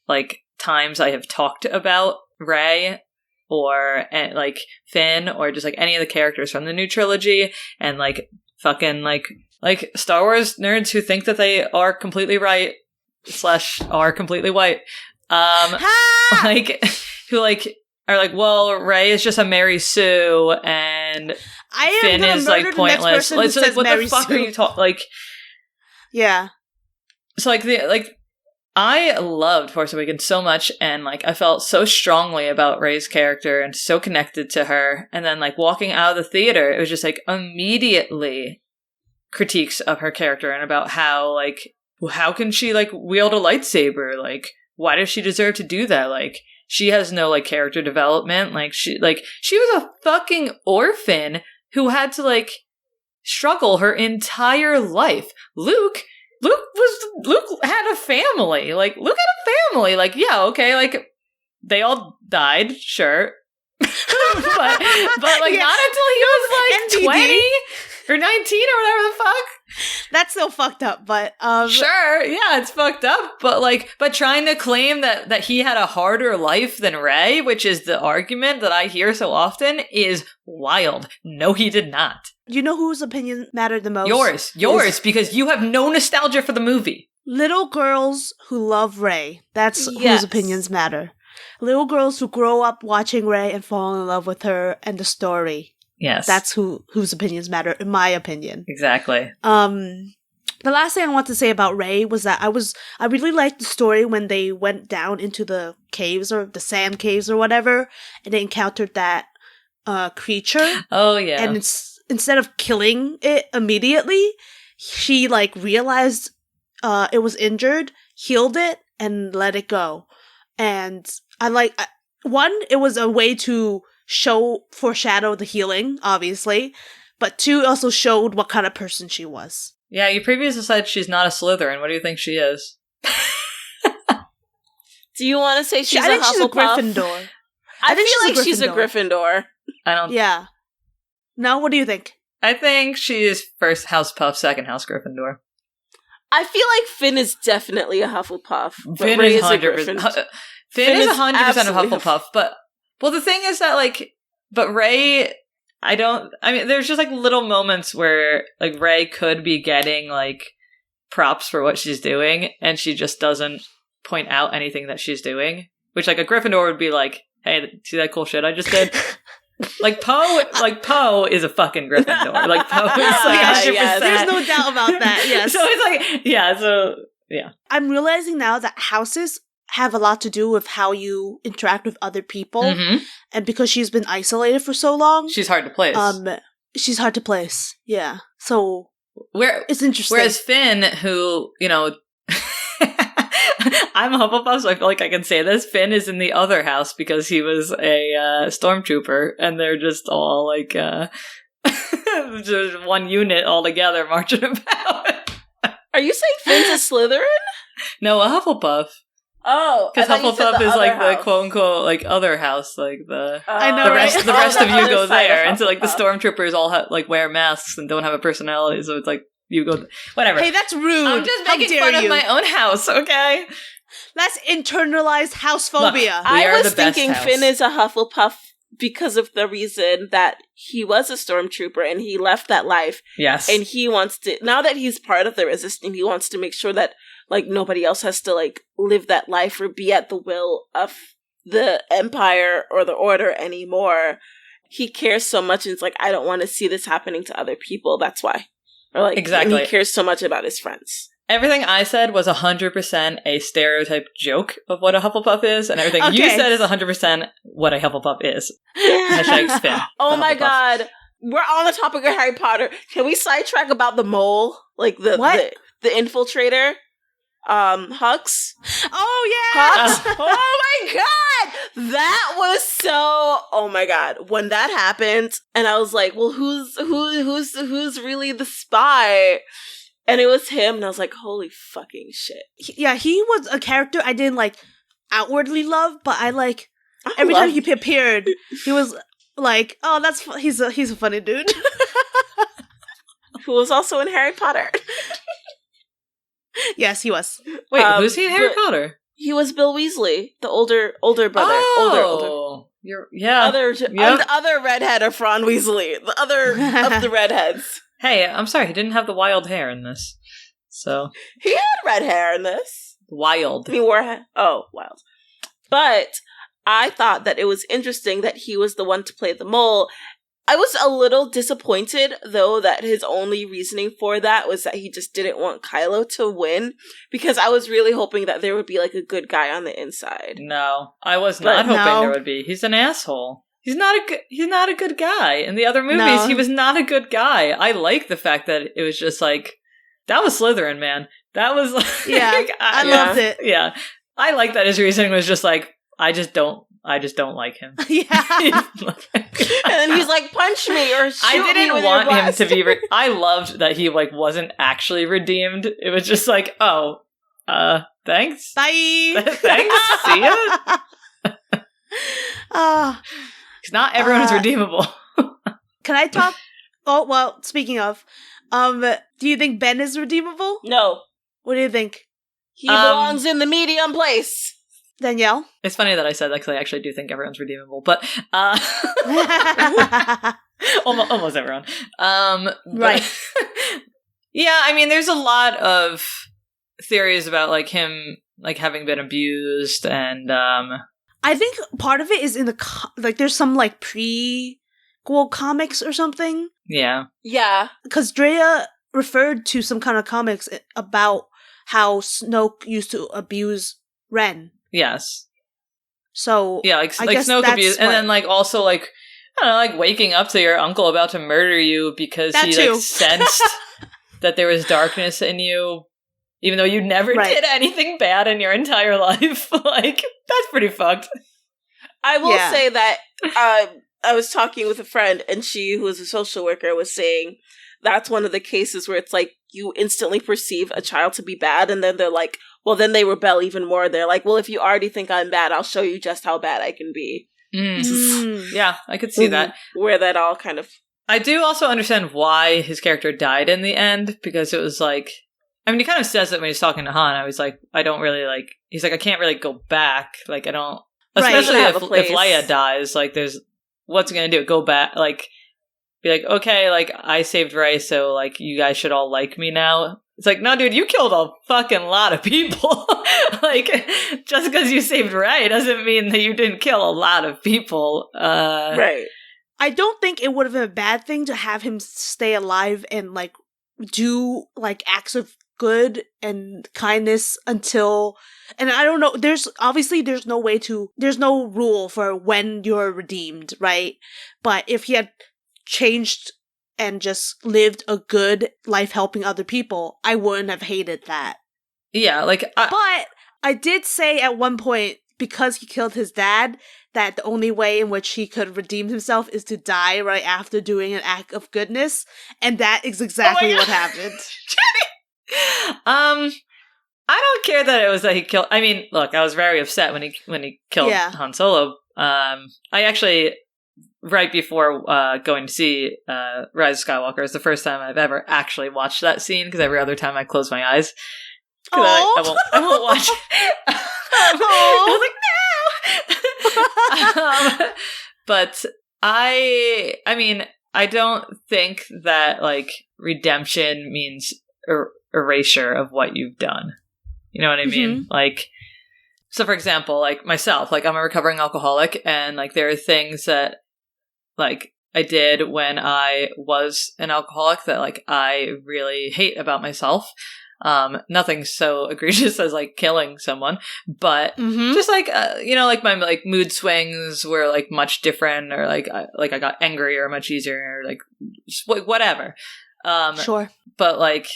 like times I have talked about Rey or like Finn or just like any of the characters from the new trilogy, and like fucking like Star Wars nerds who think that they are completely right / are completely white, like who like are like, well, Rey is just a Mary Sue and Finn is like pointless. Like, so, like, what Mary the fuck Sue. Are you talking? Like, yeah. So like I loved Force Awakens so much, and like I felt so strongly about Rey's character and so connected to her. And then like walking out of the theater, it was just like immediately critiques of her character and about how like, how can she like wield a lightsaber? Like, why does she deserve to do that? Like, she has no like character development. Like she was a fucking orphan who had to like struggle her entire life. Luke had a family. Like, Luke had a family. Like, yeah, okay, like they all died, sure. but like not until he was like 20 or 19 or whatever the fuck. That's so fucked up, but sure, yeah, it's fucked up, but trying to claim that he had a harder life than Rey, which is the argument that I hear so often, is wild. No, he did not. You know whose opinion mattered the most? Yours, because you have no nostalgia for the movie. Little girls who love Rey. That's whose opinions matter. Little girls who grow up watching Rey and fall in love with her and the story. Yes. That's whose opinions matter, in my opinion. Exactly. The last thing I want to say about Rey was that I really liked the story when they went down into the caves or the sand caves or whatever, and they encountered that creature. Oh, yeah. And instead of killing it immediately, she like realized it was injured, healed it, and let it go. And I like, one, it was a way to foreshadow the healing, obviously, but two, also showed what kind of person she was. Yeah, you previously said she's not a Slytherin. What do you think she is? Do you want to say she's I think Hufflepuff? She's a Gryffindor. I feel like she's a Gryffindor. I don't. Yeah. No, what do you think? I think she is first House Puff, second House Gryffindor. I feel like Finn is definitely a Hufflepuff. Finn is 100%. Finn is 100% a Hufflepuff, but well, the thing is that like, but Rey, there's just like little moments where like Rey could be getting like props for what she's doing, and she just doesn't point out anything that she's doing. Which, like, a Gryffindor would be like, hey, see that cool shit I just did? Poe is a fucking Gryffindor. Like, Poe is like 100%. Yes. There's no doubt about that, yes. So it's like, yeah. I'm realizing now that houses have a lot to do with how you interact with other people. Mm-hmm. And because she's been isolated for so long. She's hard to place. She's hard to place. Yeah. So it's interesting. Whereas Finn, who, you know, I'm a Hufflepuff, so I feel like I can say this. Finn is in the other house because he was a stormtrooper, and they're just all like just one unit all together marching about. Are you saying Finn's a Slytherin? No, a Hufflepuff. Oh, because Hufflepuff is like the quote unquote like other house, like I know, the rest of you go there, of and so like the stormtroopers all like wear masks and don't have a personality, so it's like you go whatever. Hey, that's rude. I'm just making fun of my own house, okay? That's internalized house phobia. Look, I was thinking house. Finn is a Hufflepuff because of the reason that he was a stormtrooper and he left that life. Yes. And he wants to, now that he's part of the Resistance, he wants to make sure that, like, nobody else has to, like, live that life or be at the will of the Empire or the Order anymore. He cares so much, and it's like, I don't want to see this happening to other people. That's why. Or, like, exactly. And he cares so much about his friends. Everything I said was 100% a stereotype joke of what a Hufflepuff is, and everything you said is 100% what a Hufflepuff is. Hashtag Finn. Oh my god. We're on the topic of Harry Potter. Can we sidetrack about the mole? Like the infiltrator? Hux? Oh yeah! Hux? Oh my god! That was so, oh my god. When that happened, and I was like, well, who's really the spy? And it was him, and I was like, holy fucking shit. He was a character I didn't, like, outwardly love, but every time he appeared, he was like, oh, he's a funny dude. Who was also in Harry Potter. Yes, he was. Wait, who's he in Harry Potter? He was Bill Weasley, the older brother. Oh, older. The other redhead of Ron Weasley. The other of the redheads. Hey, I'm sorry, he didn't have the wild hair in this. So he had red hair in this. Wild. He wore wild. But I thought that it was interesting that he was the one to play the mole. I was a little disappointed, though, that his only reasoning for that was that he just didn't want Kylo to win, because I was really hoping that there would be, like, a good guy on the inside. No, I was not hoping there would be. He's an asshole. He's not a good guy. In the other movies, he was not a good guy. I like the fact that it was just like, that was Slytherin, man. That was like, yeah, I loved it. Yeah, I like that his reasoning was just like, I just don't like him. Yeah. And then he's like, punch me or shoot me. I didn't want him to be. I loved that he like wasn't actually redeemed. It was just like, oh, thanks, bye, thanks, see ya. Because not everyone is redeemable. Can I talk? Oh well, speaking of, do you think Ben is redeemable? No. What do you think? He belongs in the medium place. Danielle? It's funny that I said that because I actually do think everyone's redeemable, but almost everyone. Right. Yeah, I mean, there's a lot of theories about like him like having been abused, and I think part of it is in the there's some like prequel comics or something. Yeah. Yeah. Because Drea referred to some kind of comics about how Snoke used to abuse Ren. Yes. So yeah, like Snoke abuse, and then like also like I don't know, like waking up to your uncle about to murder you because he like sensed that there was darkness in you, even though you never did anything bad in your entire life. Like that's pretty fucked. I will say that I was talking with a friend, and she, who is a social worker, was saying that's one of the cases where it's like you instantly perceive a child to be bad, and then they're like, well, then they rebel even more. They're like, well, if you already think I'm bad, I'll show you just how bad I can be. Yeah, I could see that. Where that all kind of... I do also understand why his character died in the end, because it was like... I mean, he kind of says it when he's talking to Han. I was like, I don't really like... He's like, I can't really go back. Like, I don't... Especially if Leia dies, like, there's... What's he gonna do? Go back? Like, be like, okay, like, I saved Rey, so, like, you guys should all like me now. It's like, no, dude, you killed a fucking lot of people. Like, just because you saved Rey doesn't mean that you didn't kill a lot of people. Right. I don't think it would have been a bad thing to have him stay alive and, like, do, like, acts of good and kindness until, and I don't know, there's no rule for when you're redeemed, right? But if he had changed and just lived a good life helping other people, I wouldn't have hated that. Yeah, like, but I did say at one point, because he killed his dad, that the only way in which he could redeem himself is to die right after doing an act of goodness, and that is exactly what happened. I don't care that it was that he killed. I mean, look, I was very upset when he killed Han Solo. I actually, right before going to see Rise of Skywalker, is the first time I've ever actually watched that scene, because every other time I close my eyes. I won't watch it. I was like, no! But I mean, I don't think that, like, redemption means erasure of what you've done. You know what I mean? Like, so for example, like myself, like I'm a recovering alcoholic, and like there are things that like I did when I was an alcoholic that like I really hate about myself. Nothing so egregious as like killing someone, but just like you know, like my like mood swings were like much different, or like I got angrier much easier, or like whatever. Sure, but like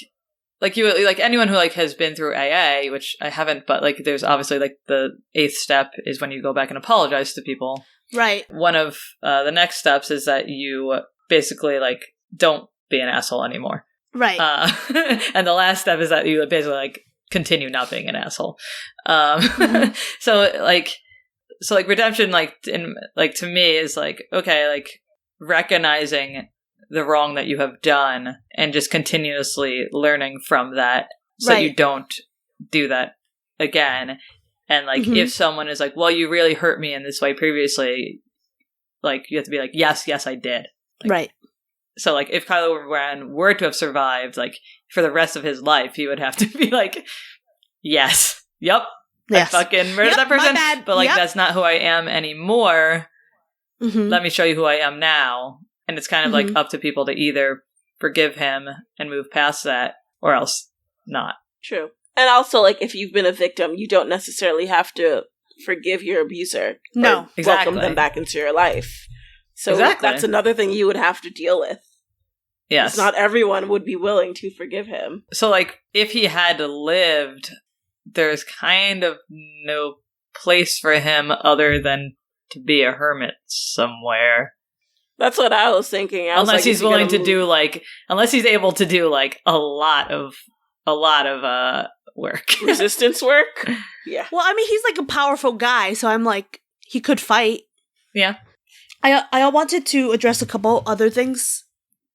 you, like anyone who like has been through AA, which I haven't, but like there's obviously like the 8th step is when you go back and apologize to people. Right. One of the next steps is that you basically like don't be an asshole anymore. Right. And the last step is that you basically like continue not being an asshole. So like redemption, like to me is like, okay, like recognizing the wrong that you have done and just continuously learning from that so you don't do that again. And like if someone is like, well, you really hurt me in this way previously, like you have to be like, yes, I did. Like, right. So like if Kylo Ren were to have survived, like for the rest of his life, he would have to be like, yes, I fucking murdered that person, but like that's not who I am anymore. Let me show you who I am now. And it's kind of like up to people to either forgive him and move past that, or else not. True. And also, like, if you've been a victim, you don't necessarily have to forgive your abuser. No, exactly. Welcome them back into your life. So that's another thing you would have to deal with. Yes. Not everyone would be willing to forgive him. So, like, if he had lived, there's kind of no place for him other than to be a hermit somewhere. That's what I was thinking. Unless he's willing to do like, unless he's able to do like a lot of work, resistance work. Yeah. Well, I mean, he's like a powerful guy, so I'm like, he could fight. Yeah. I wanted to address a couple other things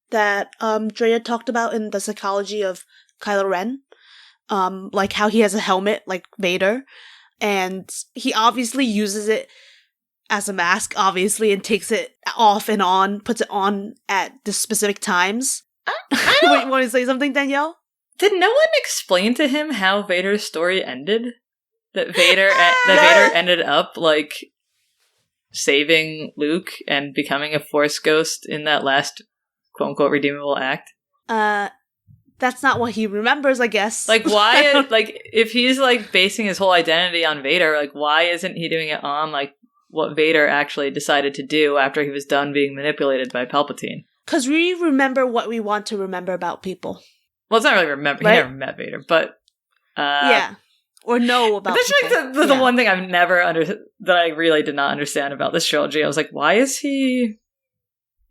that Drea talked about in the Psychology of Kylo Ren, like how he has a helmet like Vader, and he obviously uses it as a mask, obviously, and takes it off and on, puts it on at the specific times. Wait, you want to say something, Danielle? Did no one explain to him how Vader's story ended? That Vader ended up, like, saving Luke and becoming a Force ghost in that last quote-unquote redeemable act? That's not what he remembers, I guess. Like, why, like, if he's, like, basing his whole identity on Vader, like, why isn't he doing it on, like, what Vader actually decided to do after he was done being manipulated by Palpatine? Because we remember what we want to remember about people. Well, it's not really remember. Right? He never met Vader, but yeah, or know about. That's like the one thing I've never that I really did not understand about this trilogy. I was like, why is he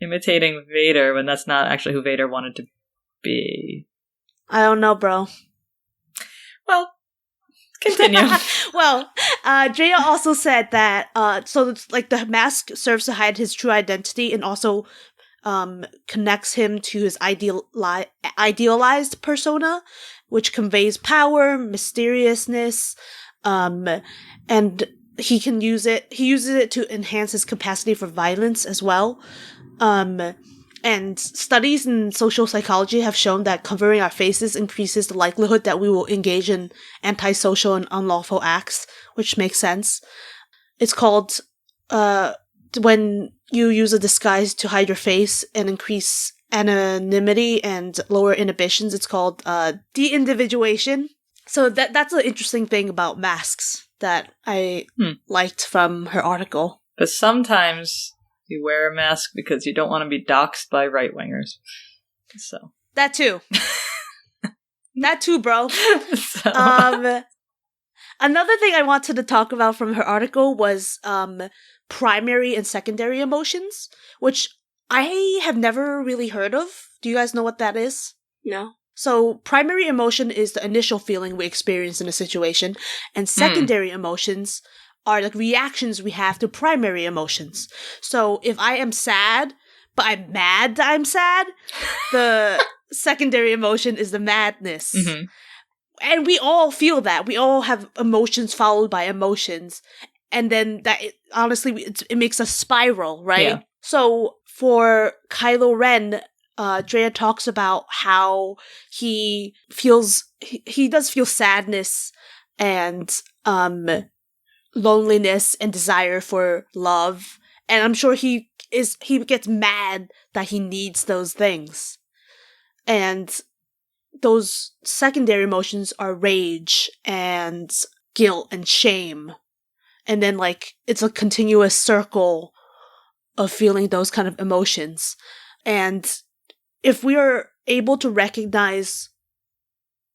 imitating Vader when that's not actually who Vader wanted to be? I don't know, bro. Well, continue. Well, Drea also said that so like the mask serves to hide his true identity and also connects him to his idealized persona, which conveys power, mysteriousness, and he uses it to enhance his capacity for violence as well. And studies in social psychology have shown that covering our faces increases the likelihood that we will engage in antisocial and unlawful acts, which makes sense. It's called, when you use a disguise to hide your face and increase anonymity and lower inhibitions, it's called de-individuation. So that's an interesting thing about masks that I liked from her article. But sometimes you wear a mask because you don't want to be doxxed by right-wingers. So that too. That too, bro. So. Another thing I wanted to talk about from her article was primary and secondary emotions, which I have never really heard of. Do you guys know what that is? No. So primary emotion is the initial feeling we experience in a situation, and secondary emotions are like reactions we have to primary emotions. So if I am sad, but I'm mad that I'm sad, the secondary emotion is the madness. Mm-hmm. And we all feel that. We all have emotions followed by emotions. And then that, honestly, it makes a spiral, right? Yeah. So for Kylo Ren, Drea talks about how he feels, he does feel sadness and loneliness and desire for love. And I'm sure he gets mad that he needs those things. And those secondary emotions are rage and guilt and shame. And then, like, it's a continuous circle of feeling those kind of emotions. And if we are able to recognize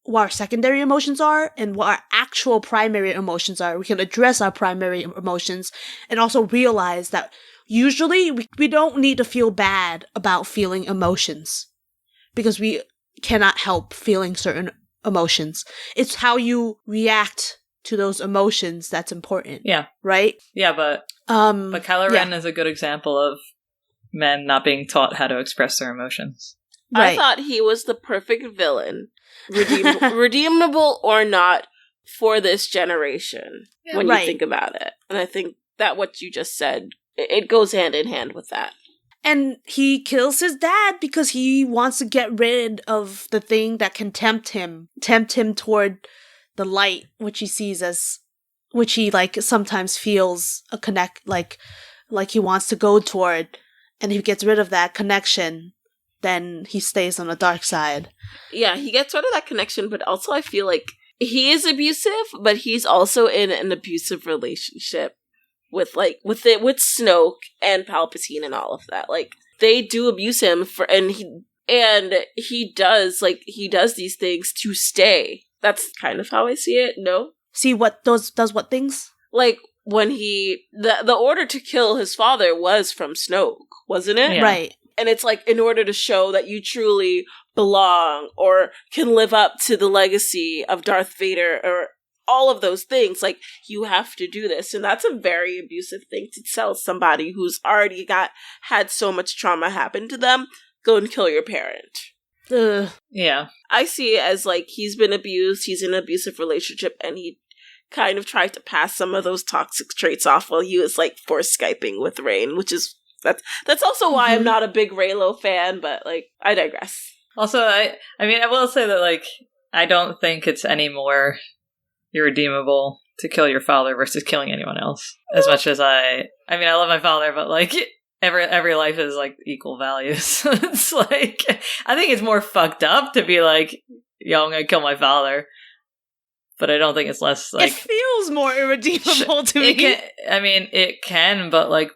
what our secondary emotions are and what our actual primary emotions are, we can address our primary emotions and also realize that usually we don't need to feel bad about feeling emotions because we cannot help feeling certain emotions. It's how you react to those emotions that's important. Yeah. Right? Yeah, but Kylo Ren is a good example of men not being taught how to express their emotions. Right. I thought he was the perfect villain, redeemable or not, for this generation, when you think about it. And I think that what you just said, it goes hand in hand with that. And he kills his dad because he wants to get rid of the thing that can tempt him toward the light, which he sees as, which he, like, sometimes feels a connect, like he wants to go toward. And if he gets rid of that connection, then he stays on the dark side. Yeah, he gets rid of that connection, but also I feel like he is abusive, but he's also in an abusive relationship with Snoke and Palpatine and all of that. Like, they do abuse him and he does these things to stay. That's kind of how I see it. No? See what does what things? Like, when the order to kill his father was from Snoke, wasn't it? Yeah. Right. And it's like, in order to show that you truly belong or can live up to the legacy of Darth Vader or all of those things, like, you have to do this. And that's a very abusive thing to tell somebody who's already had so much trauma happen to them. Go and kill your parent. Ugh. Yeah. I see it as, like, he's been abused, he's in an abusive relationship, and he kind of tried to pass some of those toxic traits off while he was, like, force Skyping with Rain, which is, that's also why I'm not a big Reylo fan, but, like, I digress. Also, I mean, I will say that, like, I don't think it's any more irredeemable to kill your father versus killing anyone else. As much as I love my father, but, like, every life is, like, equal values. It's like, I think it's more fucked up to be like, yo, I'm gonna kill my father. But I don't think it's less, like... It feels more irredeemable to me. It can, but, like,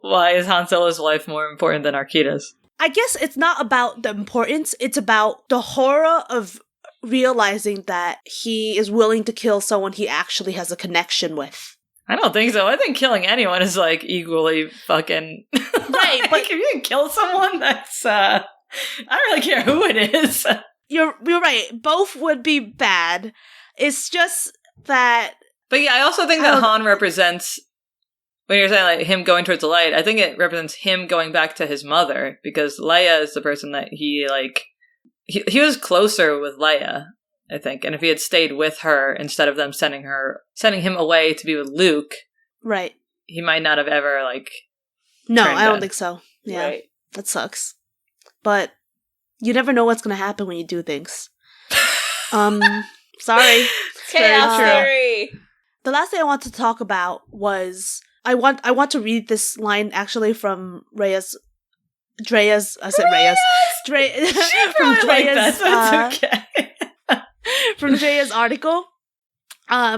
why is Han Solo's life more important than Arkeida's? I guess it's not about the importance, it's about the horror of realizing that he is willing to kill someone he actually has a connection with. I don't think so. I think killing anyone is, like, equally fucking... Right, but if you can kill someone, that's, I don't really care who it is. You're right. Both would be bad. It's just that... But yeah, I also think that Han represents... When you're saying, like, him going towards the light, I think it represents him going back to his mother, because Leia is the person that he, like... He was closer with Leia, I think, and if he had stayed with her instead of them sending him away to be with Luke... Right. He might not have ever, like... No, I don't think so. Yeah, right. That sucks. but you never know what's going to happen when you do things. Sorry. Chaos theory. The last thing I want to talk about was I want to read this line actually from Drea's from Drea's article.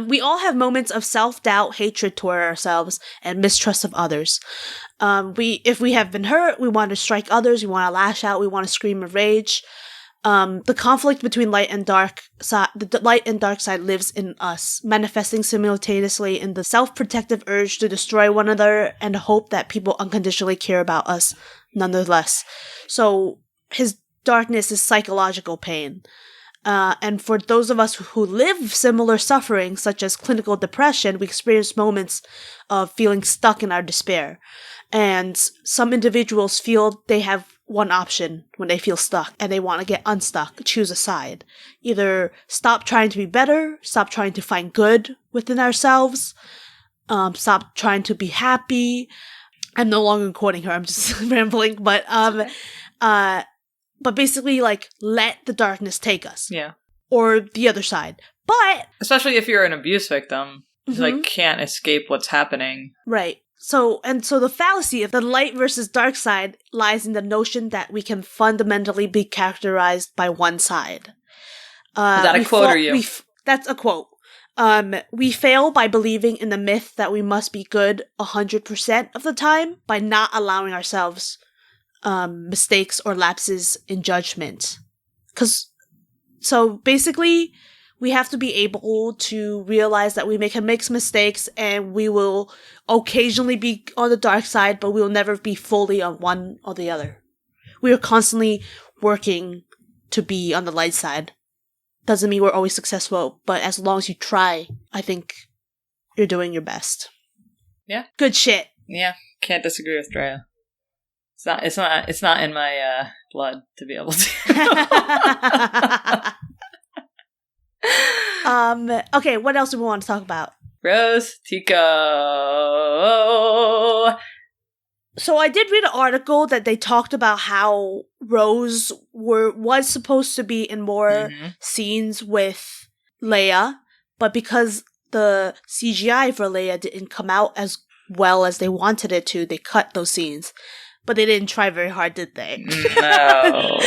We all have moments of self-doubt, hatred toward ourselves, and mistrust of others. If we have been hurt, we want to strike others, we want to lash out, we want to scream of rage. The conflict between light and dark side lives in us, manifesting simultaneously in the self-protective urge to destroy one another and the hope that people unconditionally care about us nonetheless. So his darkness is psychological pain. And for those of us who live similar suffering, such as clinical depression, we experience moments of feeling stuck in our despair. And some individuals feel they have one option when they feel stuck and they want to get unstuck, choose a side. Either stop trying to be better, stop trying to find good within ourselves, stop trying to be happy. I'm no longer quoting her, I'm just rambling, but basically, like, let the darkness take us. Yeah. Or the other side. But especially if you're an abuse victim, you like can't escape what's happening. Right. So the fallacy of the light versus dark side lies in the notion that we can fundamentally be characterized by one side. Is that a quote or you? That's a quote. We fail by believing in the myth that we must be good 100% of the time by not allowing ourselves mistakes or lapses in judgment. So basically, we have to be able to realize that we can make mistakes and we will occasionally be on the dark side, but we will never be fully on one or the other. We are constantly working to be on the light side. Doesn't mean we're always successful, but as long as you try, I think you're doing your best. Yeah. Good shit. Yeah. Can't disagree with Drea. It's not in my blood to be able to. Okay, what else do we want to talk about? Rose Tico. So I did read an article that they talked about how Rose was supposed to be in more scenes with Leia, but because the CGI for Leia didn't come out as well as they wanted it to, they cut those scenes. But they didn't try very hard, did they? No.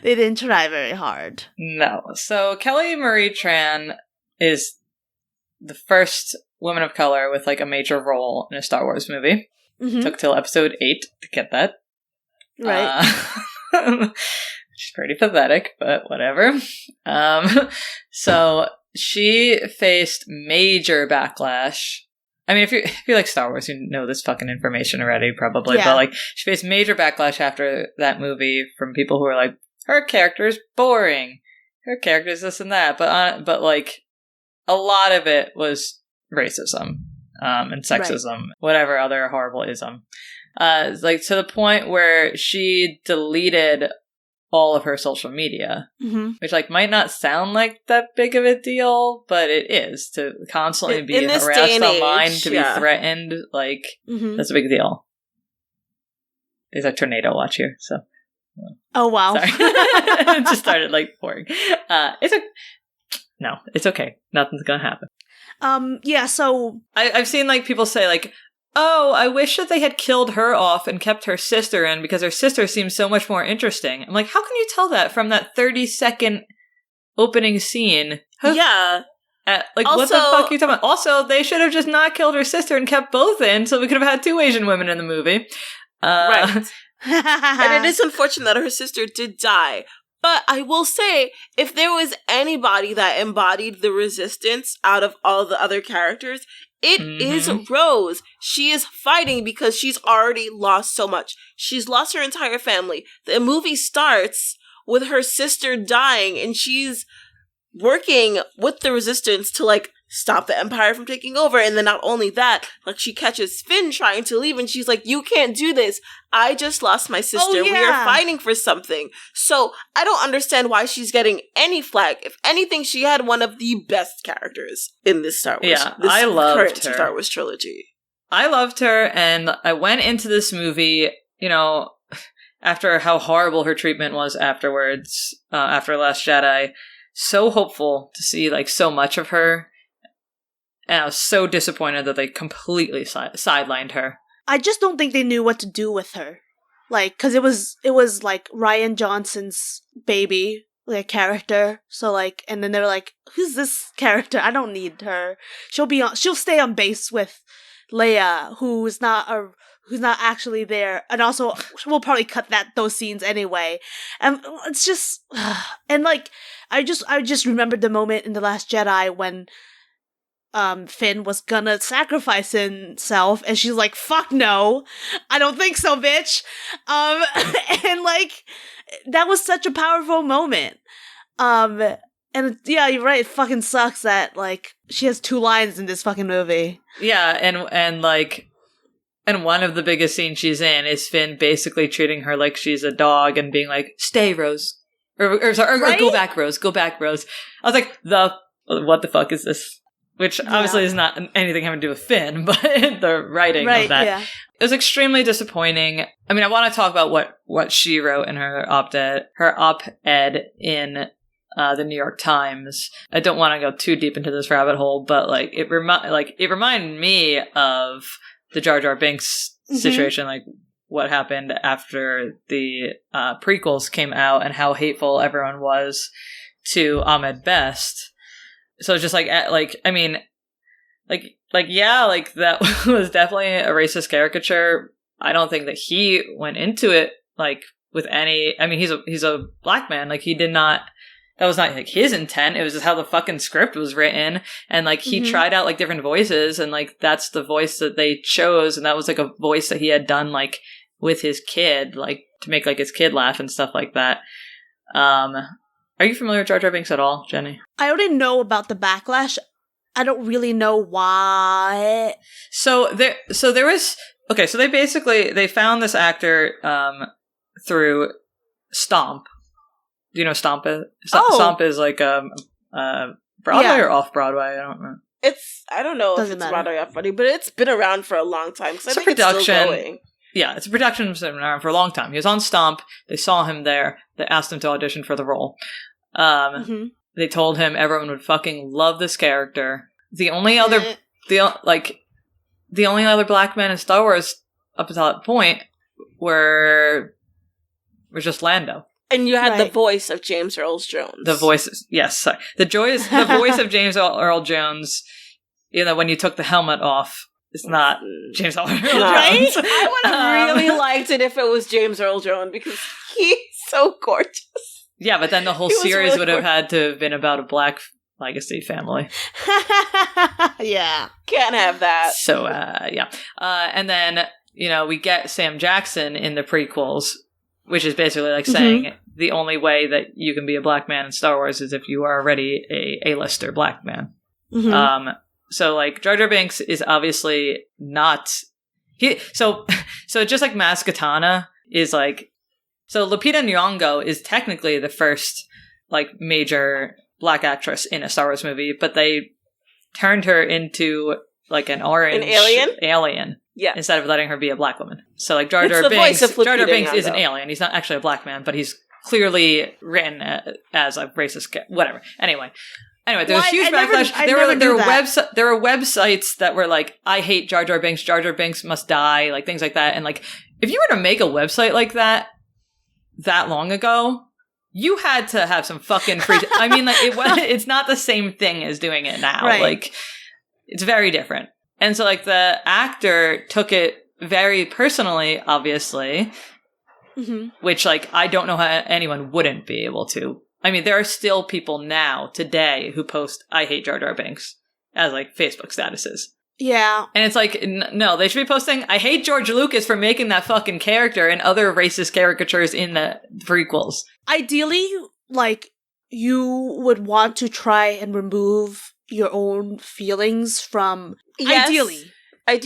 They didn't try very hard. No. So Kelly Marie Tran is the first woman of color with like a major role in a Star Wars movie. Took till episode 8 to get that. Right. Which is pretty pathetic, but whatever. So she faced major backlash. I mean, if you like Star Wars, you know this fucking information already, probably. Yeah. But like, she faced major backlash after that movie from people who were like, her character's boring. Her character's this and that. But like, a lot of it was racism, and sexism, whatever other horrible ism. Like to the point where she deleted all of her social media, which like might not sound like that big of a deal, but it is to constantly be harassed online, to be threatened. Like that's a big deal. There's a tornado watch here, so. Oh wow! Sorry. It just started like pouring. It's okay. Nothing's gonna happen. Yeah. So I've seen like people say like, oh, I wish that they had killed her off and kept her sister in because her sister seems so much more interesting. I'm like, how can you tell that from that 30-second opening scene? Yeah. Like, also, what the fuck are you talking about? Also, they should have just not killed her sister and kept both in so we could have had 2 Asian women in the movie. Right. And it is unfortunate that her sister did die. But I will say, if there was anybody that embodied the resistance out of all the other characters, it is Rose. She is fighting because she's already lost so much. She's lost her entire family. The movie starts with her sister dying, and she's working with the resistance to, like, stop the Empire from taking over. And then not only that, like, she catches Finn trying to leave, and she's like, you can't do this. I just lost my sister. Oh, yeah. We are fighting for something. So I don't understand why she's getting any flack. If anything, she had one of the best characters in this Star Wars. Yeah, I loved her. Star Wars trilogy. I loved her, and I went into this movie, you know, after how horrible her treatment was afterwards, after Last Jedi, so hopeful to see like so much of her. And I was so disappointed that they completely sidelined her. I just don't think they knew what to do with her. Like, because it was like Rian Johnson's baby, like character. So like, and then they were like, "Who's this character? I don't need her. She'll stay on base with Leia, who's not actually there." And also, we'll probably cut those scenes anyway. And it's just, and like, I just remembered the moment in The Last Jedi when Finn was gonna sacrifice himself, and she's like, "Fuck no, I don't think so, bitch." And like, that was such a powerful moment. And yeah, you're right. It fucking sucks that like she has 2 lines in this fucking movie. Yeah, and like, and one of the biggest scenes she's in is Finn basically treating her like she's a dog and being like, "Stay, Rose," or "Go back, Rose. Go back, Rose." I was like, what the fuck is this? Which obviously is not anything having to do with Finn, but the writing of that. Yeah. It was extremely disappointing. I mean, I want to talk about what she wrote in her op-ed in the New York Times. I don't want to go too deep into this rabbit hole, but like it reminded me of the Jar Jar Binks situation, like what happened after the prequels came out and how hateful everyone was to Ahmed Best. So it's just like that was definitely a racist caricature. I don't think that he went into it like with any. I mean, he's a black man. Like he did not. That was not like his intent. It was just how the fucking script was written, and like he tried out like different voices, and like that's the voice that they chose, and that was like a voice that he had done like with his kid, like to make like his kid laugh and stuff like that. Are you familiar with Jar Jar Binks at all, Jenny? I already know about the backlash. I don't really know why. So there was so they found this actor through Stomp. Do you know Stomp is? Stomp is like Broadway or off Broadway. I don't know. I don't know if it's Broadway or off Broadway, but it's been around for a long time. So I think it's still going. Yeah, it's a production that's been around for a long time. He was on Stomp. They saw him there. They asked him to audition for the role. They told him everyone would fucking love this character. The only other black man in Star Wars up until that point was just Lando. And you had the voice of James Earl Jones. The voice, yes, sorry. The voice of James Earl Jones. You know, when you took the helmet off, it's not James Earl Jones. Right? I would have really liked it if it was James Earl Jones because he's so gorgeous. Yeah, but then the whole series really would have had to have been about a black legacy family. Yeah. Can't have that. So, yeah. And then, you know, we get Sam Jackson in the prequels, which is basically like saying the only way that you can be a black man in Star Wars is if you are already a A-lister black man. So, like, Jar Jar Binks is obviously not... So just like Maz Kanata is like... So Lupita Nyong'o is technically the first, like, major black actress in a Star Wars movie, but they turned her into, like, an alien. Yeah. Instead of letting her be a black woman. So, like, Jar Jar Binks is an alien. He's not actually a black man, but he's clearly written as a racist... Whatever. Anyway, there was huge backlash. There were websites that were like, "I hate Jar Jar Binks must die," like things like that. And like, if you were to make a website like that long ago, you had to have some fucking free. I mean, like it's not the same thing as doing it now. Right. Like, it's very different. And so, like, the actor took it very personally, obviously, which, like, I don't know how anyone wouldn't be able to. I mean, there are still people now, today, who post, "I hate Jar Jar Binks," as, like, Facebook statuses. Yeah. And it's like, no, they should be posting, "I hate George Lucas for making that fucking character," and other racist caricatures in the prequels. Ideally, like, you would want to try and remove your own feelings from... Yes. Ideally. Like,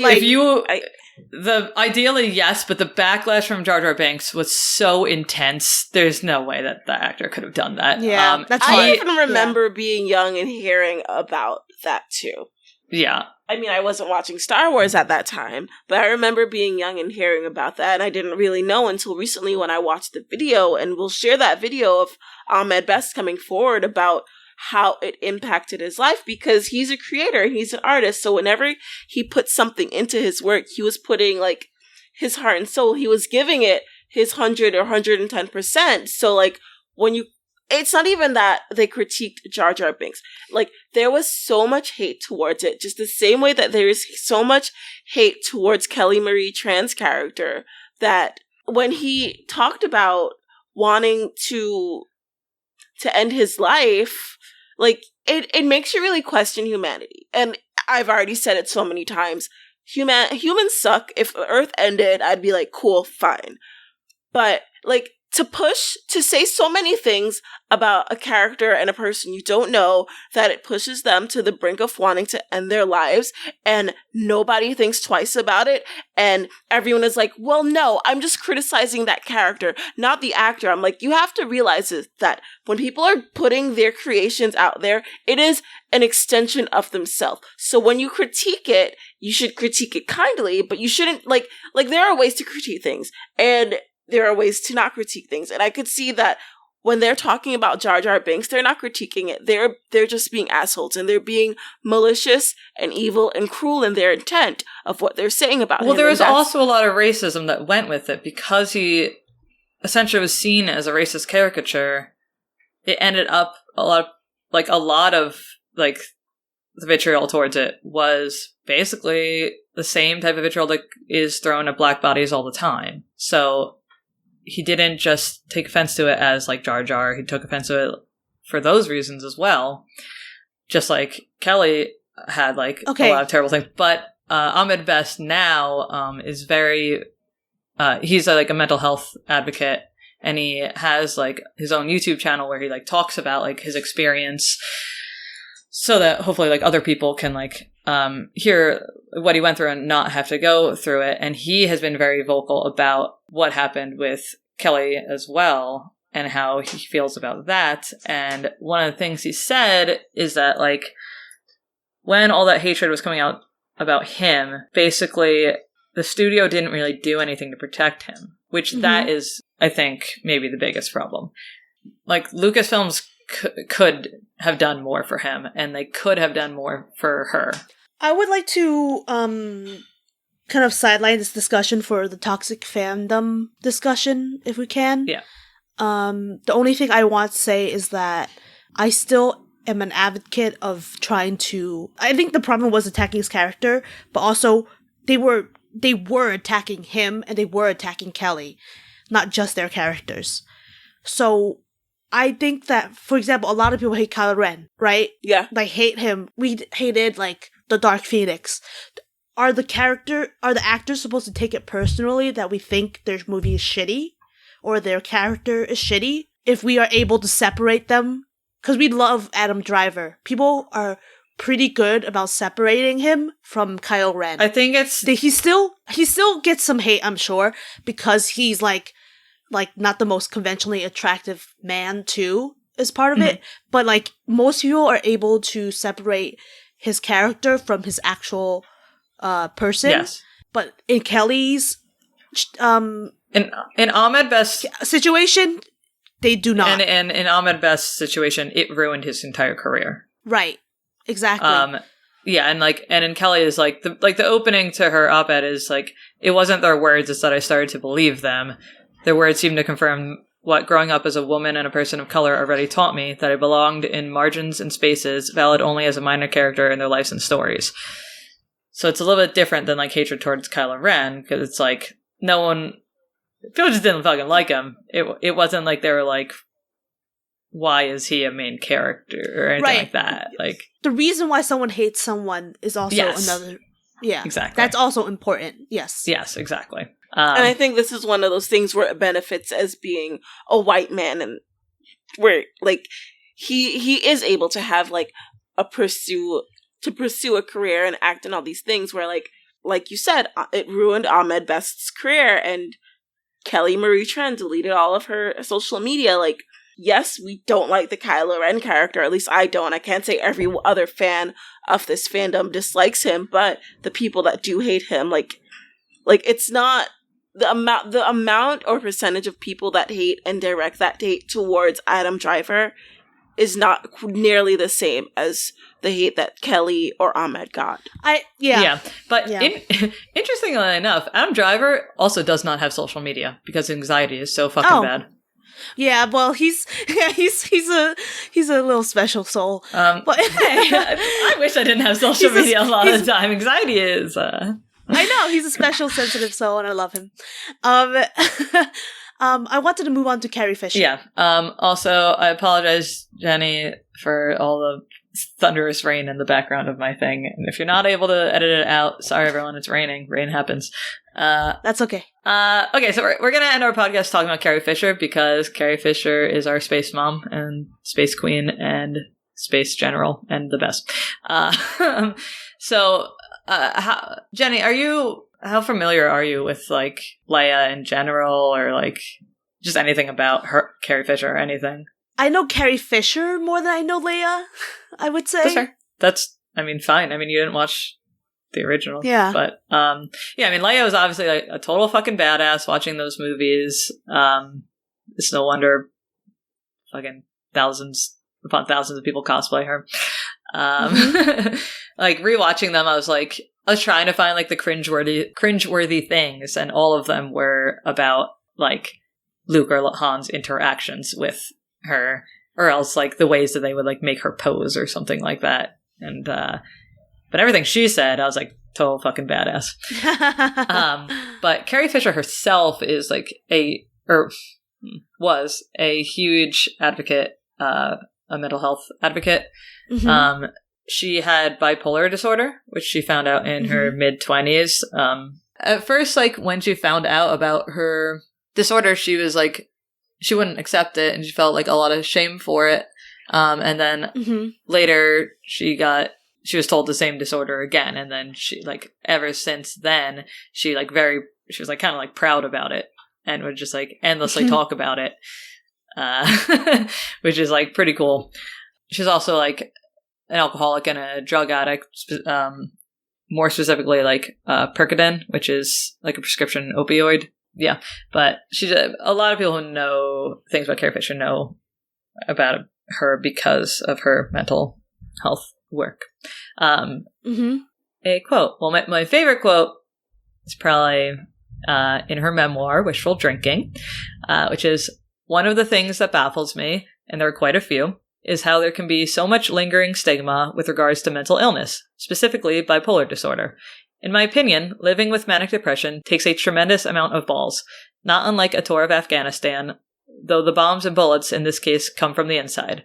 Ideally, yes, but the backlash from Jar Jar Binks was so intense. There's no way that the actor could have done that. Yeah, I even remember being young and hearing about that too. Yeah. I mean, I wasn't watching Star Wars at that time, but I remember being young and hearing about that, and I didn't really know until recently when I watched the video, and we'll share that video of Ahmed Best coming forward about how it impacted his life, because he's a creator and he's an artist, so whenever he put something into his work, he was putting, like, his heart and soul. He was giving it his 100 or 110%. So, like, when you it's not even that they critiqued Jar Jar Binks. Like, there was so much hate towards it, just the same way that there is so much hate towards Kelly Marie Tran's character, that when he talked about wanting to end his life, like, it makes you really question humanity. And I've already said it so many times. Humans suck. If the Earth ended, I'd be like, cool, fine. But, like, to say so many things about a character and a person you don't know, that it pushes them to the brink of wanting to end their lives, and nobody thinks twice about it, and everyone is like, well, no, I'm just criticizing that character, not the actor. I'm like, you have to realize that when people are putting their creations out there, it is an extension of themselves. So when you critique it, you should critique it kindly, but you shouldn't, like there are ways to critique things, and there are ways to not critique things. And I could see that when they're talking about Jar Jar Binks, they're not critiquing it. They're just being assholes, and they're being malicious and evil and cruel in their intent of what they're saying about him. Well, there was also a lot of racism that went with it, because he essentially was seen as a racist caricature. It ended up a lot of the vitriol towards it was basically the same type of vitriol that is thrown at black bodies all the time. So he didn't just take offense to it as, like, Jar Jar. He took offense to it for those reasons as well. Just like Kelly had, like, a lot of terrible things. But Ahmed Best now is very... he's, like, a mental health advocate. And he has, like, his own YouTube channel where he, like, talks about, like, his experience, so that hopefully, like, other people can, like, hear what he went through and not have to go through it. And he has been very vocal about what happened with Kelly as well, and how he feels about that. And one of the things he said is that, like, when all that hatred was coming out about him, basically the studio didn't really do anything to protect him, which that is, I think, maybe the biggest problem. Like, Lucasfilms could have done more for him, and they could have done more for her. I would like to kind of sideline this discussion for the toxic fandom discussion, if we can. Yeah. The only thing I want to say is that I still am an advocate of trying to... I think the problem was attacking his character, but also they were attacking him, and they were attacking Kelly, not just their characters. So I think that, for example, a lot of people hate Kylo Ren, right? Yeah. Like, hate him. We hated, like, the Dark Phoenix. Are the actors supposed to take it personally that we think their movie is shitty? Or their character is shitty? If we are able to separate them? Because we love Adam Driver. People are pretty good about separating him from Kylo Ren. I think he still gets some hate, I'm sure, because he's like not the most conventionally attractive man too, is part of it. But, like, most people are able to separate his character from his actual person. Yes. But in Kelly's in Ahmed Best's situation, they do not. And in Ahmed Best's situation, it ruined his entire career. Right. Exactly. Yeah, and in Kelly is like the opening to her op-ed is like, it wasn't their words, it's that I started to believe them. Their words seemed to confirm what growing up as a woman and a person of color already taught me, that I belonged in margins and spaces, valid only as a minor character in their lives and stories. So it's a little bit different than, like, hatred towards Kylo Ren, because it's like, people just didn't fucking like him. It wasn't like they were like, why is he a main character or anything like that? Like, the reason why someone hates someone is also another. Yeah, exactly. That's also important. Yes. Yes, exactly. And I think this is one of those things where it benefits as being a white man, and where, like, he is able to have, like, pursue a career and act in all these things where, like you said, it ruined Ahmed Best's career, and Kelly Marie Tran deleted all of her social media. Like, yes, we don't like the Kylo Ren character. At least I don't. I can't say every other fan of this fandom dislikes him, but the people that do hate him, like it's not the amount or percentage of people that hate and direct that hate towards Adam Driver is not nearly the same as the hate that Kelly or Ahmed got. Interestingly enough, Adam Driver also does not have social media because anxiety is so fucking bad. Yeah, well, he's a little special soul. But I wish I didn't have social media a lot of the time. Anxiety is. I know he's a special, sensitive soul, and I love him. I wanted to move on to Carrie Fisher. Yeah. Also, I apologize, Jenny, for all the thunderous rain in the background of my thing. And if you're not able to edit it out, sorry everyone, it's raining. Rain happens. That's okay. Okay, so we're gonna end our podcast talking about Carrie Fisher because Carrie Fisher is our space mom and space queen and space general and the best. Jenny, how familiar are you with like Leia in general, or like just anything about her, Carrie Fisher, or anything? I know Carrie Fisher more than I know Leia, I would say. That's fair. That's, fine. You didn't watch the original. Yeah. But, Leia was obviously like a total fucking badass watching those movies. It's no wonder fucking thousands upon thousands of people cosplay her. Like, rewatching them, I was trying to find, like, the cringeworthy things, and all of them were about, like, Luke or Han's interactions with her, or else, like, the ways that they would, like, make her pose or something like that. And, but everything she said, I was like, total fucking badass. But Carrie Fisher herself is, like, was a huge advocate, a mental health advocate. Mm-hmm. She had bipolar disorder, which she found out in her mid-20s. At first, like, when she found out about her disorder, she was like, she wouldn't accept it, and she felt like a lot of shame for it. And then later, she was told the same disorder again, and then she, like, ever since then, she was like kind of like proud about it, and would just like endlessly talk about it, which is like pretty cool. She's also like an alcoholic and a drug addict, more specifically like Percodan, which is like a prescription opioid. Yeah, but she's a lot of people who know things about Carrie Fisher know about her because of her mental health work. A quote. Well, my favorite quote is probably in her memoir, Wishful Drinking, which is, "One of the things that baffles me, and there are quite a few, is how there can be so much lingering stigma with regards to mental illness, specifically bipolar disorder. In my opinion, living with manic depression takes a tremendous amount of balls, not unlike a tour of Afghanistan, though the bombs and bullets in this case come from the inside.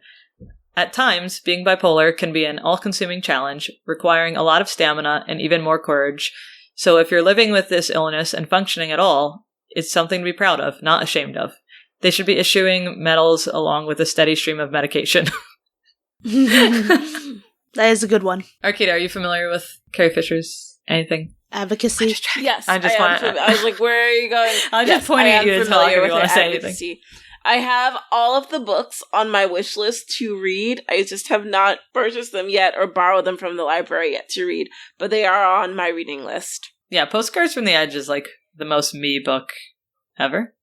At times, being bipolar can be an all-consuming challenge, requiring a lot of stamina and even more courage, so if you're living with this illness and functioning at all, it's something to be proud of, not ashamed of. They should be issuing medals along with a steady stream of medication." That is a good one. Arkeida, are you familiar with Carrie Fisher's anything? Advocacy? Yes. I was like, where are you going? I'm just pointing at you to talk if you want to say anything. I have all of the books on my wish list to read. I just have not purchased them yet or borrowed them from the library yet to read, but they are on my reading list. Yeah, Postcards from the Edge is like the most me book ever.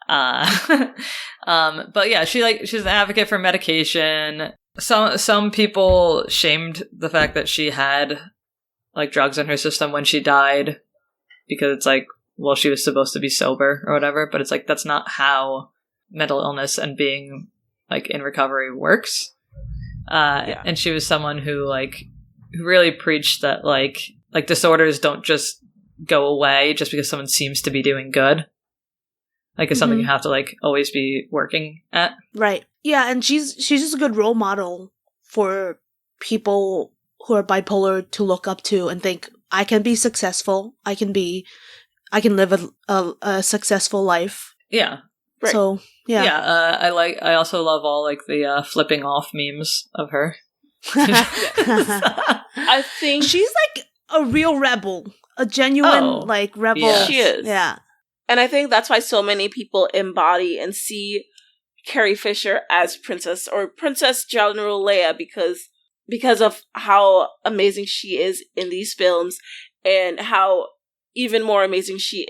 But yeah, she's an advocate for medication. Some people shamed the fact that she had like drugs in her system when she died because it's like, well, she was supposed to be sober or whatever, but it's like that's not how mental illness and being like in recovery works. And she was someone who really preached that like disorders don't just go away just because someone seems to be doing good. Like it's something you have to like always be working at. Right. Yeah, and she's just a good role model for people who are bipolar to look up to and think, I can be successful. I can live a successful life. Yeah. Right. So yeah. Yeah. I also love all like the flipping off memes of her. I think she's like a real rebel, a genuine like rebel. Yeah. She is. Yeah. And I think that's why so many people embody and see Carrie Fisher as Princess General Leia because of how amazing she is in these films and how even more amazing she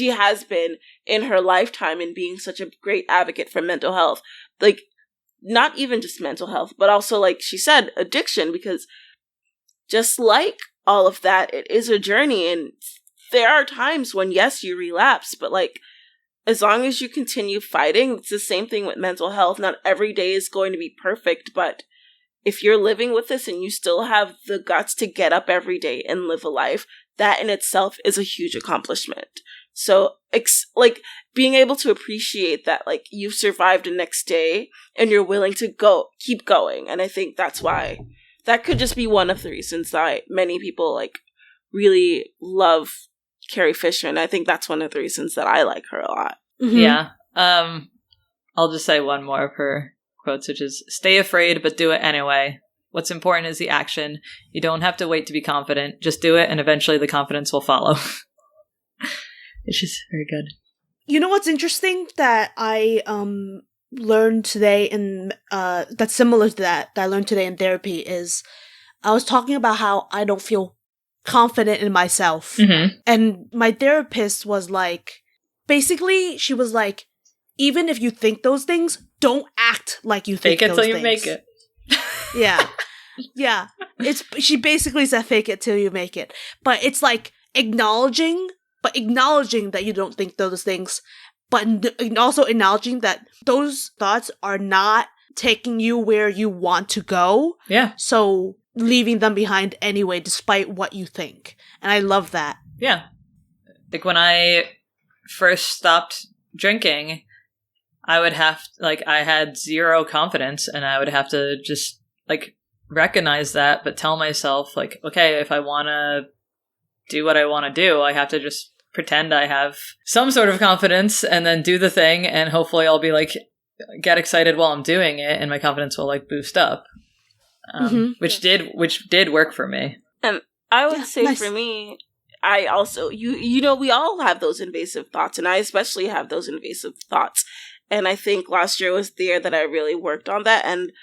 has been in her lifetime in being such a great advocate for mental health. Like, not even just mental health, but also, like she said, addiction, because just like all of that, it is a journey, and there are times when, yes, you relapse, but like, as long as you continue fighting, it's the same thing with mental health. Not every day is going to be perfect, but if you're living with this and you still have the guts to get up every day and live a life, that in itself is a huge accomplishment. So, like, being able to appreciate that, like, you've survived the next day and you're willing to keep going. And I think that's why that could just be one of the reasons that many people, like, really love Carrie Fisher. And I think that's one of the reasons that I like her a lot. Mm-hmm. Yeah. I'll just say one more of her quotes, which is, "Stay afraid, but do it anyway. What's important is the action. You don't have to wait to be confident. Just do it, and eventually the confidence will follow." It's just very good. You know what's interesting that I learned today that's similar to that I learned today in therapy is I was talking about how I don't feel confident in myself. Mm-hmm. And my therapist was like, basically, she was like, even if you think those things, don't act like you think those things. Fake it till you make it. Yeah. Yeah. She basically said fake it till you make it. But it's like acknowledging that you don't think those things, but also acknowledging that those thoughts are not taking you where you want to go. Yeah. So leaving them behind anyway, despite what you think. And I love that. Yeah. Like when I first stopped drinking, I would have, like, I had zero confidence, and I would have to just, like, recognize that, but tell myself, like, okay, if I want to do what I want to do, I have to just pretend I have some sort of confidence and then do the thing, and hopefully I'll be, like, get excited while I'm doing it, and my confidence will, like, boost up. Which did work for me. And I would say for me, I also, you know, we all have those invasive thoughts, and I especially have those invasive thoughts. And I think last year was the year that I really worked on that. And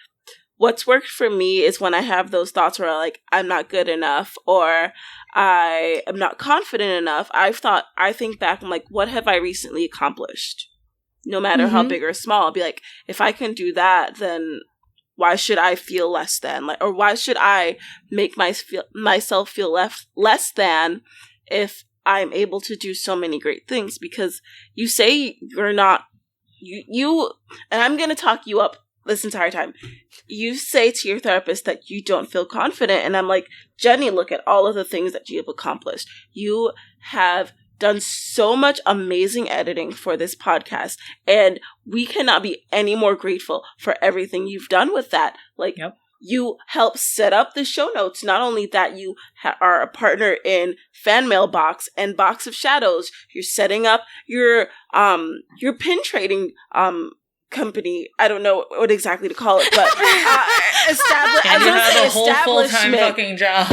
what's worked for me is when I have those thoughts where, like, I'm not good enough or I am not confident enough. I think back, I'm like, what have I recently accomplished? No matter how big or small, I'll be like, if I can do that, then why should I feel less than? Like, or why should I make myself feel less than if I'm able to do so many great things? Because you say you're not, you and I'm going to talk you up this entire time. You say to your therapist that you don't feel confident, and I'm like, Jenny, look at all of the things that you have accomplished. You have done so much amazing editing for this podcast, and we cannot be any more grateful for everything you've done with that. Like, you help set up the show notes. Not only that, you are a partner in Fan Mail Box and Box of Shadows. You're setting up your pin trading company. I don't know what exactly to call it, but and you have a whole full-time fucking job.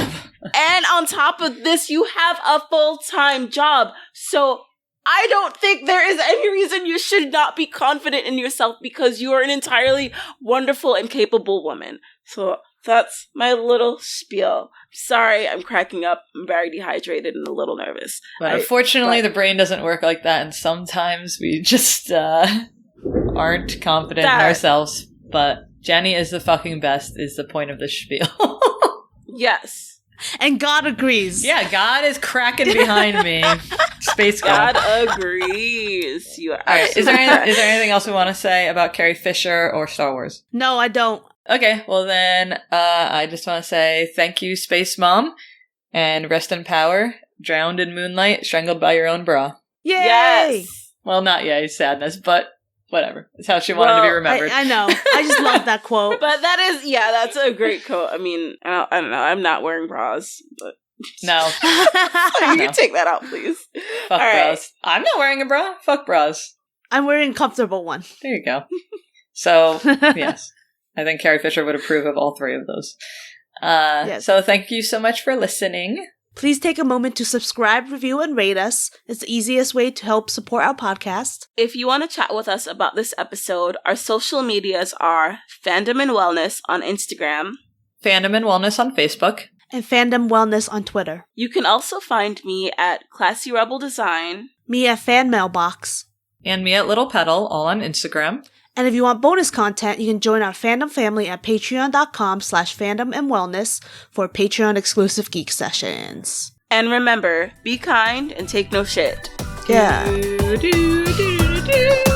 And on top of this, you have a full-time job. So I don't think there is any reason you should not be confident in yourself, because you are an entirely wonderful and capable woman. So that's my little spiel. Sorry, I'm cracking up. I'm very dehydrated and a little nervous. But unfortunately, the brain doesn't work like that, and sometimes we just aren't confident in ourselves. But Jenny is the fucking best is the point of the spiel. Yes. And God agrees. Yeah, God is cracking behind me. Space God agrees. You are. All right. Is there anything else we want to say about Carrie Fisher or Star Wars? No, I don't. Okay, well then, I just want to say thank you, Space Mom, and rest in power, drowned in moonlight, strangled by your own bra. Yay! Yes! Well, not yay, sadness, but whatever. It's how she wanted to be remembered. I know. I just love that quote. But that's a great quote. I mean, I don't know. I'm not wearing bras, but... No. You take that out, please. Fuck all bras. Right. I'm not wearing a bra. Fuck bras. I'm wearing a comfortable one. There you go. So, yes. I think Carrie Fisher would approve of all three of those. Yes. So thank you so much for listening. Please take a moment to subscribe, review, and rate us. It's the easiest way to help support our podcast. If you want to chat with us about this episode, our social medias are Fandom and Wellness on Instagram, Fandom and Wellness on Facebook, and Fandom Wellness on Twitter. You can also find me at Classy Rebel Design, me at Fan Mailbox, and me at Little Petal, all on Instagram. And if you want bonus content, you can join our fandom family at patreon.com/fandomandwellness for Patreon-exclusive geek sessions. And remember, be kind and take no shit. Yeah. Do, do, do, do.